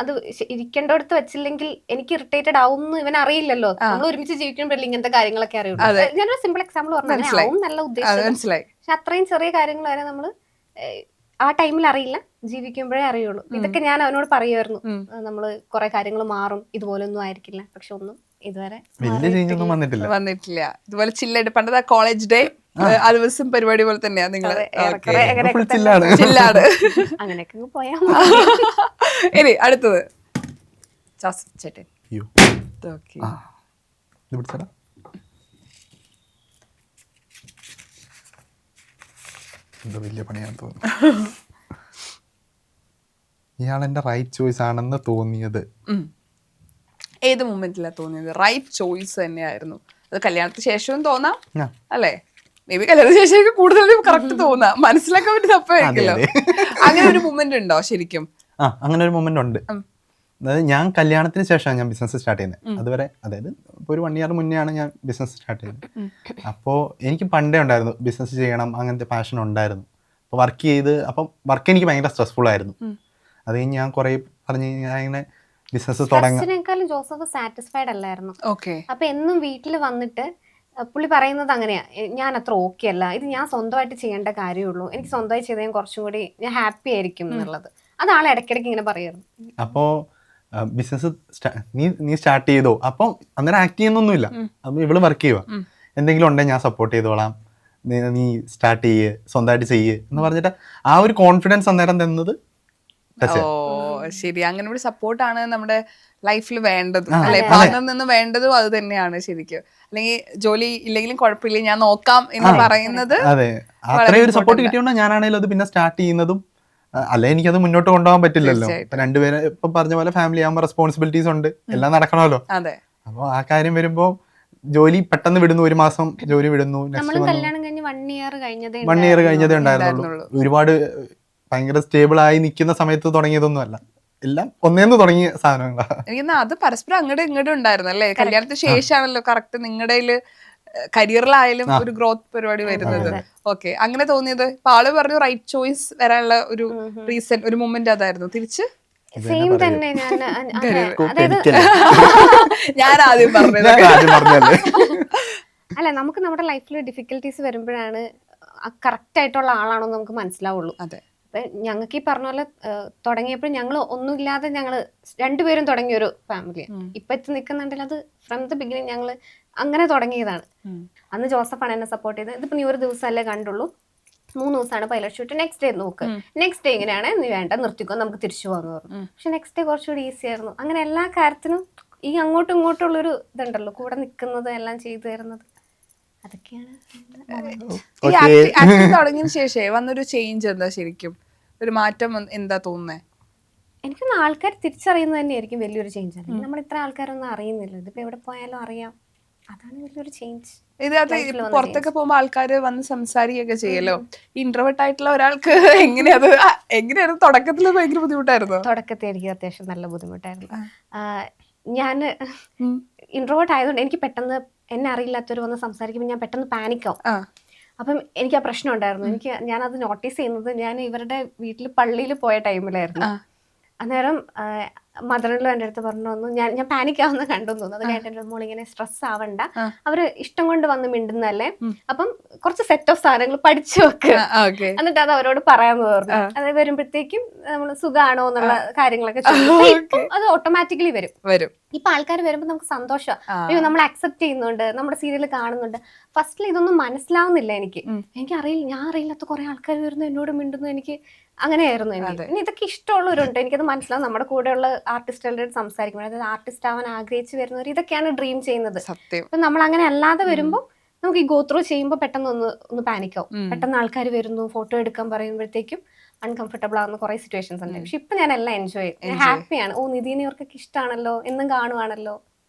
അത് ഇരിക്കേണ്ടടുത്ത് വെച്ചില്ലെങ്കിൽ എനിക്ക് ഇറിറ്റേറ്റഡ് ആവും ഇവൻ അറിയില്ലല്ലോ. നമ്മൾ ഒരുമിച്ച് ജീവിക്കുമ്പോഴല്ലേ ഇങ്ങനത്തെ കാര്യങ്ങളൊക്കെ അറിയുള്ളൂ. ഞാനൊരു സിമ്പിൾ എക്സാമ്പിൾ പറഞ്ഞു ആവും നല്ല ഉദ്ദേശം, പക്ഷെ അത്രയും ചെറിയ കാര്യങ്ങൾ വരെ നമ്മള് ആ ടൈമിൽ അറിയില്ല, ജീവിക്കുമ്പോഴേ അറിയുള്ളൂ. ഇതൊക്കെ ഞാൻ അവനോട് പറയുമായിരുന്നു, നമ്മള് കുറെ കാര്യങ്ങൾ മാറും, ഇതുപോലെ ഒന്നും ആയിരിക്കില്ല. പക്ഷെ ഒന്നും ഇതുവരെ വന്നിട്ടില്ല. ഇതുപോലെ ചില്ലായിട്ട് പണ്ടത്തെ കോളേജ് ഡേ ആ ദിവസം പരിപാടി പോലെ തന്നെയാ നിങ്ങള് ചില്ലാണ്. അങ്ങനെയൊക്കെ പോയാ. ഇനി അടുത്തത് ചേട്ടൻ. വലിയ പണിയാന്ന് തോന്നുന്നു. ഇയാൾ എന്റെ റൈറ്റ് ചോയ്സ് ആണെന്ന് തോന്നിയത് ഏത് മൊമെന്റിലാ തോന്നിയത്? റൈറ്റ് ചോയ്സ് തന്നെയായിരുന്നു. അത് കല്യാണത്തിന് ശേഷവും തോന്നാം അല്ലേ? മേ ബി കല്യാണത്തിന് ശേഷം കൂടുതലും കറക്റ്റ് തോന്നാം, മനസ്സിലാക്കാൻ പറ്റി തപ്പായിരിക്കല്ലോ. അങ്ങനെ ഒരു മൊമെന്റ് ഉണ്ടോ ശരിക്കും? അങ്ങനെ ഒരു മൊമെന്റ് ഉണ്ട്. അതായത് ഞാൻ കല്യാണത്തിന് ശേഷമാണ് ഞാൻ ബിസിനസ് സ്റ്റാർട്ട് ചെയ്യുന്നത്. അതുവരെ അതായത് ഇപ്പോൾ ഒരു 1 year മുന്നെയാണ് ഞാൻ ബിസിനസ് സ്റ്റാർട്ട് ചെയ്തത്. അപ്പോൾ എനിക്ക് പണ്ടേ ഉണ്ടായിരുന്നു ബിസിനസ് ചെയ്യണം, അങ്ങനത്തെ പാഷൻ ഉണ്ടായിരുന്നു. അപ്പോൾ വർക്ക് ചെയ്ത് അപ്പം വർക്ക് എനിക്ക് ഭയങ്കര സ്ട്രെസ്ഫുൾ ആയിരുന്നു. അത് കഴിഞ്ഞ് ഞാൻ കുറേ പറഞ്ഞ് ഞാൻ ഇങ്ങനെ ബിസിനസ് തുടങ്ങാൻ ജോസഫ് സാറ്റിസ്ഫൈഡ് അല്ലായിരുന്നു. അപ്പൊ എന്നും വീട്ടിൽ വന്നിട്ട് പുള്ളി പറയുന്നത് അങ്ങനെയാ, ഞാൻ അത്ര ഓക്കെ അല്ല, ഇത് ഞാൻ സ്വന്തമായിട്ട് ചെയ്യേണ്ട കാര്യമുള്ളൂ, എനിക്ക് സ്വന്തമായി ചെയ്താൽ കുറച്ചും കൂടി ഞാൻ ഹാപ്പി ആയിരിക്കും എന്നുള്ളത്. അത് ആൾ ഇടയ്ക്കിടയ്ക്ക് ഇങ്ങനെ പറയുന്നു. അപ്പോ ബിസിനസ് നീ സ്റ്റാർട്ട് ചെയ്തോ, അപ്പം അന്നേരം ആക്ട് ചെയ്യുന്നൊന്നുമില്ല. അപ്പം ഇവള് വർക്ക് ചെയ്യുക, എന്തെങ്കിലും ഉണ്ടെങ്കിൽ ഞാൻ സപ്പോർട്ട് ചെയ്തോളാം, നീ സ്റ്റാർട്ട് ചെയ്യ്, സ്വന്തമായിട്ട് ചെയ്യ് എന്ന് പറഞ്ഞിട്ട് ആ ഒരു കോൺഫിഡൻസ് അന്നേരം തന്നത്. ശരി, അങ്ങനെ ഒരു സപ്പോർട്ടാണ് നമ്മുടെ ലൈഫിൽ വേണ്ടത് അല്ലെ? പാർട്ണറിൽ നിന്ന് വേണ്ടതും അത് തന്നെയാണ് ശരിക്കും. അല്ലെങ്കിൽ ജോലി ഇല്ലെങ്കിലും കുഴപ്പമില്ല, ഞാൻ നോക്കാം എന്ന് പറയുന്നത്. അതെ, അത്രയും ഒരു സപ്പോർട്ട് കിട്ടിയോണ്ടാണ് ഞാനാണെങ്കിലും അത് പിന്നെ സ്റ്റാർട്ട് ചെയ്യുന്നതും. അല്ലെ എനിക്കത് മുന്നോട്ട് കൊണ്ടുപോകാൻ പറ്റില്ലല്ലോ. രണ്ടുപേരെ ഇപ്പൊ പറഞ്ഞ പോലെ ഫാമിലി ആകുമ്പോൾ റെസ്പോൺസിബിലിറ്റീസ് ഉണ്ട്, എല്ലാം നടക്കണമല്ലോ. അപ്പൊ ആ കാര്യം വരുമ്പോ ജോലി പെട്ടെന്ന് വിടുന്നു, 1 മാസം ജോലി വിടുന്നു. കല്യാണം കഴിഞ്ഞ് 1 year കഴിഞ്ഞതേ ഉണ്ടായിരുന്നുള്ളൂ. ഒരുപാട് ഭയങ്കര സ്റ്റേബിൾ ആയി നിൽക്കുന്ന സമയത്ത് തുടങ്ങിയതൊന്നും അല്ല, എല്ലാം ഒന്നേന്ന് തുടങ്ങിയ സാധനങ്ങളാണ്. എനിക്ക് അത് പരസ്പരം അങ്ങോട്ടും ഇങ്ങോട്ടും ഉണ്ടായിരുന്നു അല്ലേ? കല്യാണത്തിന് ശേഷമാണല്ലോ കറക്റ്റ് നിങ്ങളുടെ കരിയറിലായാലും ഒരു ഗ്രോത്ത് പരിപാടി വരുന്നത്. ഓക്കെ, അങ്ങനെ തോന്നിയത് ഇപ്പൊ ആള് പറഞ്ഞു റൈറ്റ് ചോയ്സ് വരാനുള്ള ഒരു റീസൺ, ഒരു മൊമെന്റ് അതായിരുന്നു. തിരിച്ച് സെയിം തന്നെ ഞാൻ ആദ്യം പറഞ്ഞത്. അല്ല, നമുക്ക് നമ്മുടെ ലൈഫിൽ ഡിഫിക്കൽട്ടീസ് വരുമ്പോഴാണ് കറക്റ്റ് ആയിട്ടുള്ള ആളാണോ നമുക്ക് മനസ്സിലാവുള്ളൂ. അതെ, ഞങ്ങൾക്ക് ഈ പറഞ്ഞ പോലെ തുടങ്ങിയപ്പോൾ ഞങ്ങൾ ഒന്നുമില്ലാതെ ഞങ്ങൾ രണ്ടുപേരും തുടങ്ങിയ ഒരു ഫാമിലിയാണ്. ഇപ്പൊ എത്തി നിൽക്കുന്നുണ്ടെങ്കിൽ അത് ഫ്രം ദ ബിഗിനിങ് ഞങ്ങൾ അങ്ങനെ തുടങ്ങിയതാണ്. അന്ന് ജോസഫാണ് എന്നെ സപ്പോർട്ട് ചെയ്തത്. ഇതിപ്പോ നീ ഒരു ദിവസമല്ലേ കണ്ടുള്ളൂ, 3 ദിവസമാണ് പൈലറ്റ് ഷൂട്ട്, നെക്സ്റ്റ് ഡേ നോക്ക്, നെക്സ്റ്റ് ഡേ ഇങ്ങനെയാണ്, നീ വേണ്ട നിർത്തിക്കോ, നമുക്ക് തിരിച്ചു പോകാന്ന് പറഞ്ഞു. പക്ഷെ നെക്സ്റ്റ് ഡേ കുറച്ചുകൂടി ഈസി ആയിരുന്നു. അങ്ങനെ എല്ലാ കാര്യത്തിനും ഈ അങ്ങോട്ടും ഇങ്ങോട്ടും ഉള്ളൊരു ഇതുണ്ടല്ലോ, കൂടെ നിൽക്കുന്നത്, എല്ലാം ചെയ്തു തരുന്നത്, അതൊക്കെയാണ്. തുടങ്ങിയതിനു ശേഷം വന്നൊരു ചേഞ്ച് എന്താ ശരിക്കും, ഒരു മാറ്റം എന്താ തോന്നുന്നത്? എനിക്കൊന്ന് ആൾക്കാർ തിരിച്ചറിയുന്നത് തന്നെയായിരിക്കും വലിയൊരു ചേഞ്ച്. അല്ലെങ്കിൽ നമ്മൾ ഇത്ര ആൾക്കാരൊന്നും അറിയുന്നില്ല, ഇതിപ്പോ എവിടെ പോയാലും അറിയാം, അതാണ് വലിയൊരു ചേഞ്ച്. ഇത് പുറത്തൊക്കെ പോകുമ്പോ ആൾക്കാര് വന്ന് സംസാരിക്കുകയൊക്കെ ചെയ്യല്ലോ. ഇൻട്രോവേർട്ട് ആയിട്ടുള്ള ഒരാൾക്ക് എങ്ങനെയായിരുന്നു തുടക്കത്തിൽ? ഭയങ്കര ബുദ്ധിമുട്ടായിരുന്നു. തുടക്കത്തിൽ എനിക്ക് അത്യാവശ്യം നല്ല ബുദ്ധിമുട്ടായിരുന്നു. ഞാൻ ഇൻട്രോവേർട്ട് ആയതുകൊണ്ട് എനിക്ക് പെട്ടെന്ന് എന്നെ അറിയില്ലാത്തവർ വന്ന് സംസാരിക്കുമ്പോൾ ഞാൻ പെട്ടെന്ന് പാനിക്കാവും. അപ്പം എനിക്ക് ആ പ്രശ്നം ഉണ്ടായിരുന്നു. ഞാനത് നോട്ടീസ് ചെയ്യുന്നത് ഞാൻ ഇവരുടെ വീട്ടിൽ പള്ളിയിൽ പോയ ടൈമിലായിരുന്നു. അന്നേരം മദറിലോ എൻ്റെ അടുത്ത് പറഞ്ഞു തന്നു, ഞാൻ പാനിക് ആവുന്ന കണ്ടു തോന്നുന്നു. അത് കേട്ടെ മോൾ ഇങ്ങനെ സ്ട്രെസ് ആവണ്ട, അവര് ഇഷ്ടം കൊണ്ട് വന്ന് മിണ്ടുന്നല്ലേ, അപ്പം കുറച്ച് സെറ്റ് ഓഫ് സാധനങ്ങൾ പഠിച്ചു വെക്ക്, എന്നിട്ട് അത് അവരോട് പറയാന്ന് പറഞ്ഞു. അത് വരുമ്പോഴത്തേക്കും നമ്മൾ സുഖാണോ എന്നുള്ള കാര്യങ്ങളൊക്കെ അത് ഓട്ടോമാറ്റിക്കലി വരും. ഇപ്പൊ ആൾക്കാർ വരുമ്പോ നമുക്ക് സന്തോഷം, അയ്യോ നമ്മൾ അക്സെപ്റ്റ് ചെയ്യുന്നുണ്ട്, നമ്മുടെ സീരിയൽ കാണുന്നുണ്ട്. ഫസ്റ്റിൽ ഇതൊന്നും മനസ്സിലാവുന്നില്ല എനിക്ക് ഞാൻ അറിയില്ലാത്ത കുറെ ആൾക്കാർ വരുന്നു, എന്നോട് മിണ്ടുന്നു, എനിക്ക് അങ്ങനെയായിരുന്നു. ഇനി ഇതൊക്കെ ഇഷ്ടമുള്ളവരുണ്ട്, എനിക്കത് മനസ്സിലാവും. നമ്മുടെ കൂടെയുള്ള ആർട്ടിസ്റ്റുകളുടെ സംസാരിക്കുമ്പോൾ, അതായത് ആർട്ടിസ്റ്റ് ആവാൻ ആഗ്രഹിച്ച് വരുന്നവർ ഇതൊക്കെയാണ് ഡ്രീം ചെയ്യുന്നത്. അപ്പൊ നമ്മൾ അങ്ങനെ അല്ലാതെ വരുമ്പോൾ നമുക്ക് ഈ ഗോ ത്രൂ ചെയ്യുമ്പോൾ പെട്ടെന്ന് ഒന്ന് പാനിക്കാവും. പെട്ടെന്ന് ആൾക്കാർ വരുന്നു, ഫോട്ടോ എടുക്കാൻ പറയുമ്പോഴത്തേക്കും അൺകംഫർട്ടബിൾ ആവുന്ന കുറെ സിറ്റുവേഷൻസ് ഉണ്ട്. പക്ഷെ ഇപ്പൊ ഞാൻ എല്ലാം എൻജോയ് ചെയ്യും, ഹാപ്പിയാണ്. നിധിനെ ഇവർക്കൊക്കെ ഇഷ്ടമാണല്ലോ, എന്നും കാണുവാണല്ലോ,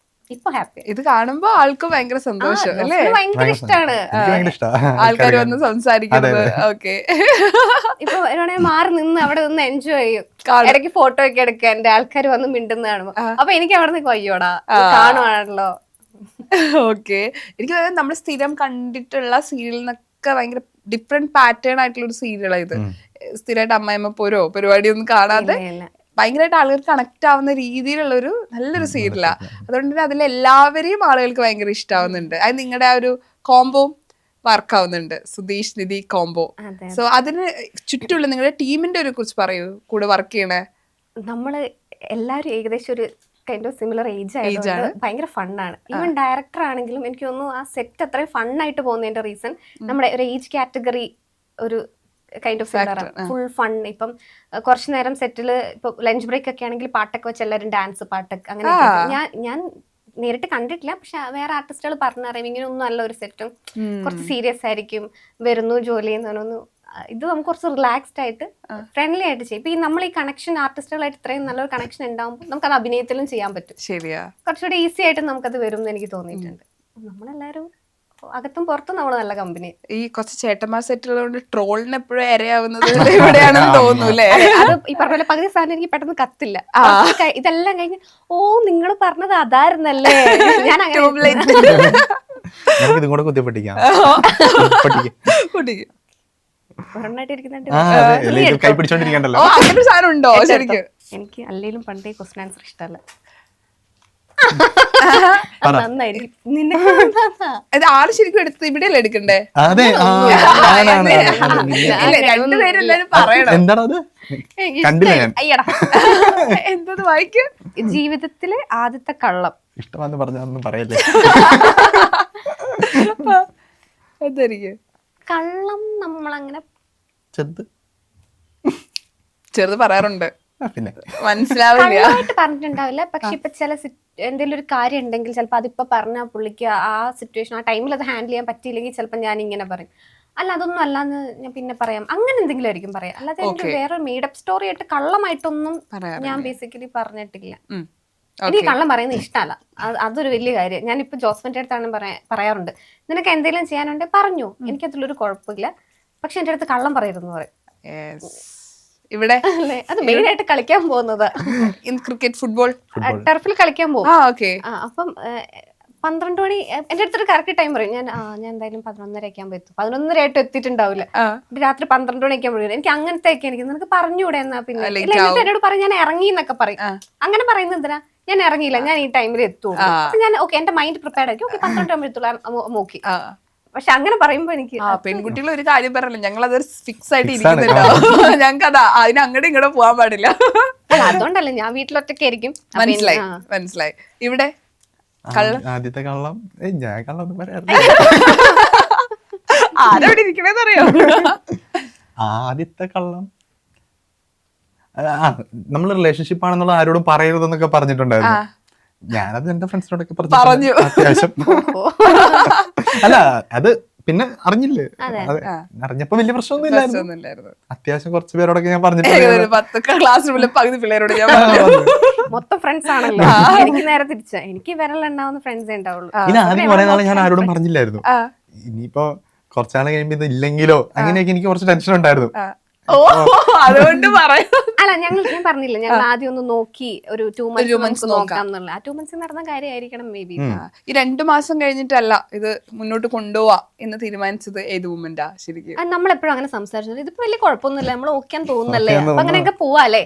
ഇപ്പൊ ഹാപ്പി. ഇത് കാണുമ്പോ ആൾക്ക് ഭയങ്കര സന്തോഷം അല്ലേ? ഭയങ്കര ഇഷ്ടമാണ് ആൾക്കാർ വന്ന് സംസാരിക്കുന്നത്. ഓക്കെ, ഇപ്പൊ മാറി നിന്ന് അവിടെ നിന്ന് എൻജോയ് ചെയ്യും. ഇടയ്ക്ക് ഫോട്ടോ ഒക്കെ എടുക്കുക, എന്റെ ആൾക്കാർ വന്ന് മിണ്ടുന്ന കാണുമ്പോ. അപ്പൊ എനിക്ക് അവിടെ നിന്ന് കൊയ്യോടാ കാണുവാണല്ലോ. ഓക്കെ, എനിക്ക് നമ്മൾ സ്ഥിരം കണ്ടിട്ടുള്ള സീരിയലിൽ നിന്നൊക്കെ ഭയങ്കര ഡിഫറെന്റ് പാറ്റേൺ ആയിട്ടുള്ള ഒരു സീരിയലാണ് ഇത്. സ്ഥിരമായിട്ട് അമ്മായിമ്മ പോരോ പരിപാടിയൊന്നും കാണാതെ ഭയങ്കരമായിട്ട് ആളുകൾക്ക് കണക്ട് ആവുന്ന രീതിയിലുള്ള ഒരു നല്ലൊരു സീരിയലാ. അതുകൊണ്ട് തന്നെ അതിലെല്ലാവരെയും ആളുകൾക്ക് ഭയങ്കര ഇഷ്ടാവുന്നുണ്ട്. അത് നിങ്ങളുടെ ആ ഒരു കോംബോ വർക്ക് ആവുന്നുണ്ട്, സുധീഷ് നിധി കോംബോ. സോ അതിന് ചുറ്റുള്ള നിങ്ങളുടെ ടീമിന്റെ ഒരു കുറിച്ച് പറയൂ, കൂടെ വർക്ക് ചെയ്യണേ. നമ്മള് എല്ലാവരും ഏകദേശം ഒരു കൈൻഡ് ഓഫ് സിമിലർ ഏജ് ആയതുകൊണ്ട് ഭയങ്കര ഫണ്ണാണ്. ഈവൻ ഡയറക്ടർ ആണെങ്കിലും എനിക്ക് തോന്നുന്നു ആ സെറ്റ് അത്രയും ഫണ്ണായിട്ട് പോകുന്നതിന്റെ റീസൺ നമ്മുടെ ഒരു ഏജ് കാറ്റഗറി ഒരു kind of similar full fun. ഇപ്പം കുറച്ചു നേരം സെറ്റില് ഇപ്പൊ ലഞ്ച് ബ്രേക്ക് ഒക്കെ ആണെങ്കിൽ പാട്ടൊക്കെ വെച്ച് എല്ലാവരും ഡാൻസ് പാട്ടൊക്കെ അങ്ങനെ. ഞാൻ നേരിട്ട് കണ്ടിട്ടില്ല, പക്ഷെ വേറെ ആർട്ടിസ്റ്റുകൾ പറഞ്ഞറിയും ഇങ്ങനെ ഒന്നും അല്ല ഒരു സെറ്റും കുറച്ച് സീരിയസ് ആയിരിക്കും, വരുന്നു ജോലി എന്ന് പറഞ്ഞു. ഇത് നമുക്ക് കുറച്ച് റിലാക്സ്ഡ് ആയിട്ട് ഫ്രണ്ട്ലി ആയിട്ട് ചെയ്യും. ഇപ്പൊ നമ്മൾ ഈ കണക്ഷൻ ആർട്ടിസ്റ്റുകളായിട്ട് ഇത്രയും നല്ലൊരു കണക്ഷൻ ഉണ്ടാകുമ്പോൾ നമുക്കത് അഭിനയത്തിലും ചെയ്യാൻ പറ്റും. ശരിയാ, കുറച്ചുകൂടി ഈസി ആയിട്ട് നമുക്കത് വരും എന്ന് എനിക്ക് തോന്നിയിട്ടുണ്ട്. നമ്മളെല്ലാരും അകത്തും പുറത്തും നമ്മൾ നല്ല കമ്പനി. ഈ കുറച്ച് ചേട്ടന്മാർ സെറ്റുള്ളതുകൊണ്ട് ട്രോളിന് എപ്പോഴും ഇരയാവുന്നത് ഇവിടെയാണെന്ന് തോന്നൂല്ലേ? അത് ഈ പറഞ്ഞ പോലെ പകുതി സാധനം എനിക്ക് പെട്ടെന്ന് കത്തില്ല. ഇതെല്ലാം കഴിഞ്ഞ് ഓ നിങ്ങൾ പറഞ്ഞത് അതായിരുന്നല്ലേ, ഞാൻ ഇതും കൂടെ കുത്തിപ്പൊട്ടിക്കാം. കൈ പിടിച്ചോണ്ടിരിക്കണ്ടല്ലോ. അങ്ങനെ സാധനം ഉണ്ടോ ശരിക്കും? എനിക്ക് അല്ലെങ്കിലും പണ്ടേ ക്വസ്റ്റ്യൻ ആൻസർ ഇഷ്ടമല്ല. ആള് ശരിക്കും എടുത്ത് ഇവിടെയല്ലേ എടുക്കണ്ടേ? അതെ, രണ്ടുപേരും എല്ലാരും പറയണം. എന്താണത്? കണ്ടില്ല ഞാൻ. എന്തത് വായിക്കും? ജീവിതത്തിലെ ആദ്യത്തെ കള്ളം. ഇഷ്ടമാന്ന് പറഞ്ഞൊന്നും പറയല്ലേ. എന്തായിരിക്കും കള്ളം? നമ്മളങ്ങനെ ചെറുത് പറയാറുണ്ട്, പിന്നെ മനസ്സിലാവില്ല, പറഞ്ഞിട്ടുണ്ടാവില്ല. പക്ഷെ ഇപ്പൊ ചില എന്തെങ്കിലും ഒരു കാര്യം ഉണ്ടെങ്കിൽ ചിലപ്പോൾ അതിപ്പോ പറഞ്ഞാൽ പുള്ളിക്ക് ആ സിറ്റുവേഷൻ ആ ടൈമിൽ അത് ഹാൻഡിൽ ചെയ്യാൻ പറ്റിയില്ലെങ്കിൽ ചിലപ്പോൾ ഞാൻ ഇങ്ങനെ പറയും, അല്ല അതൊന്നും അല്ലാന്ന് ഞാൻ പിന്നെ പറയാം, അങ്ങനെ എന്തെങ്കിലും ആയിരിക്കും പറയാം. അല്ലാതെ വേറെ മേഡപ്പ് സ്റ്റോറി ആയിട്ട് കള്ളമായിട്ടൊന്നും ഞാൻ ബേസിക്കലി പറഞ്ഞിട്ടില്ല. എനിക്ക് കള്ളം പറയുന്നത് ഇഷ്ടമല്ല, അതൊരു വലിയ കാര്യം. ഞാനിപ്പോ ജോസ്മിന്റെ അടുത്താണ് പറയാറുണ്ട്, നിനക്ക് എന്തെങ്കിലും ചെയ്യാനുണ്ടെ പറഞ്ഞു, എനിക്കതിലൊരു കുഴപ്പമില്ല, പക്ഷെ എന്റെ അടുത്ത് കള്ളം പറയരുതെന്ന് പറയും. ഇവിടെ അത് മെയിൻ ആയിട്ട് കളിക്കാൻ പോകുന്നത് ക്രിക്കറ്റ്, ഫുട്ബോൾ, ടർഫിൽ കളിക്കാൻ പോകും. അപ്പം 12 മണി എന്റെ അടുത്തൊരു കറക്റ്റ് ടൈം പറയും. ഞാൻ എന്തായാലും 11:30 ആകുമ്പോൾ എത്തും. 11:30 ആയിട്ട് എത്തിയിട്ടുണ്ടാവില്ല. രാത്രി 12 മണി ആക്കാൻ പറയും. എനിക്ക് അങ്ങനത്തെ ഒക്കെ എനിക്ക് നിനക്ക് പറഞ്ഞുകൂടെ എന്നാ പിന്നെ എന്നോട് പറയും ഞാൻ ഇറങ്ങി എന്നൊക്കെ പറയും. അങ്ങനെ പറയുന്നത് എന്തിനാ? ഞാൻ ഇറങ്ങിയില്ല, ഞാൻ ഈ ടൈമിൽ എത്തുള്ളൂ. അപ്പൊ ഞാൻ ഓക്കെ എന്റെ മൈൻഡ് പ്രിപ്പയർഡ് ആയിരിക്കും. ഓക്കെ 12 ആകുമ്പോൾ എത്തുള്ളൂ, നോക്കി. പക്ഷെ അങ്ങനെ പറയുമ്പോ എനിക്ക് പെൺകുട്ടികൾ ഒരു കാര്യം പറയല്ലോ, ഞങ്ങൾ അത് ഫിക്സ് ആയിട്ട് ഇരിക്കുന്നുണ്ടോ, ഞങ്ങൾക്ക് അതാ അതിന് അങ്ങോട്ടും ഇങ്ങോട്ട് പോകാൻ പാടില്ല. അതുകൊണ്ടല്ലേ ഞാൻ വീട്ടിലൊറ്റയ്ക്ക് ആയിരിക്കും. മനസ്സിലായി. ഇവിടെ ആദ്യത്തെ കള്ളം ഞാൻ കള്ളം പറയാറില്ല. ആരവിടെ ഇരിക്കണേന്ന് അറിയോ? ആദ്യത്തെ കള്ളം നമ്മൾ റിലേഷൻഷിപ്പ് ആണെന്നുള്ള ആരോടും പറയരുതെന്നൊക്കെ പറഞ്ഞിട്ടുണ്ടായിരുന്നു. ഞാനത് എന്റെ ഫ്രണ്ട്സിനോടൊക്കെ പറഞ്ഞു. അത്യാവശ്യം അല്ല അത് പിന്നെ അറിഞ്ഞില്ലേ, അറിഞ്ഞപ്പോ വലിയ പ്രശ്നമൊന്നും ഇല്ലായിരുന്നു. അത്യാവശ്യം കുറച്ച് പേരോടൊക്കെ ഞാൻ പറഞ്ഞിട്ടുണ്ട്. 10 ക്ലാസ് പകുതി പിള്ളേരോട് ഞാൻ മൊത്തം ഫ്രണ്ട്സ് ആണല്ലോ. എനിക്ക് നേരെ തിരിച്ച, എനിക്ക് വിരലുണ്ടാവുന്ന ഫ്രണ്ട്സേ ഉണ്ടാവുള്ളൂ. ഇനി ആദ്യം കുറെ നാളെ ഞാൻ ആരോടും പറഞ്ഞില്ലായിരുന്നു. ഇനിയിപ്പോ കുറച്ചാൾ കഴിയുമ്പോ ഇത് ഇല്ലെങ്കിലോ അങ്ങനെയൊക്കെ എനിക്ക് കുറച്ച് ടെൻഷൻ ഉണ്ടായിരുന്നു. അതുകൊണ്ട് അല്ല ഞാൻ പറഞ്ഞില്ല, ഞങ്ങൾ ആദ്യം ഒന്ന് നോക്കി ഒരു 2 months നോക്കാം എന്നുള്ള. ആ 2 months നടന്ന കാര്യമായിരിക്കണം മേ ബി. ഈ 2 മാസം കഴിഞ്ഞിട്ടല്ല ഇത് മുന്നോട്ട് കൊണ്ടുപോവാ എന്ന് തീരുമാനിച്ചത് ഏത് മൊമെന്റാ ശരിക്കും? നമ്മളെപ്പോഴും അങ്ങനെ സംസാരിച്ചത് ഇതിപ്പോ വലിയ കുഴപ്പമൊന്നുമില്ല, നമ്മൾ ഓക്കാൻ തോന്നുന്നല്ലേ, അപ്പൊ അങ്ങനെയൊക്കെ പോവാല്ലേ,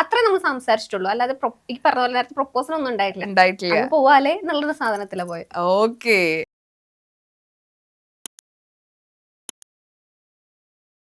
അത്രേ നമ്മൾ സംസാരിച്ചിട്ടുള്ളൂ. അല്ലാതെ ഈ പറഞ്ഞ പോലെ നേരത്തെ പ്രൊപ്പോസൽ ഒന്നും ഉണ്ടായിട്ടില്ല. പോവാല്ലേ എന്നുള്ളൊരു സാധനത്തിലാ പോയത്. ഓക്കെ.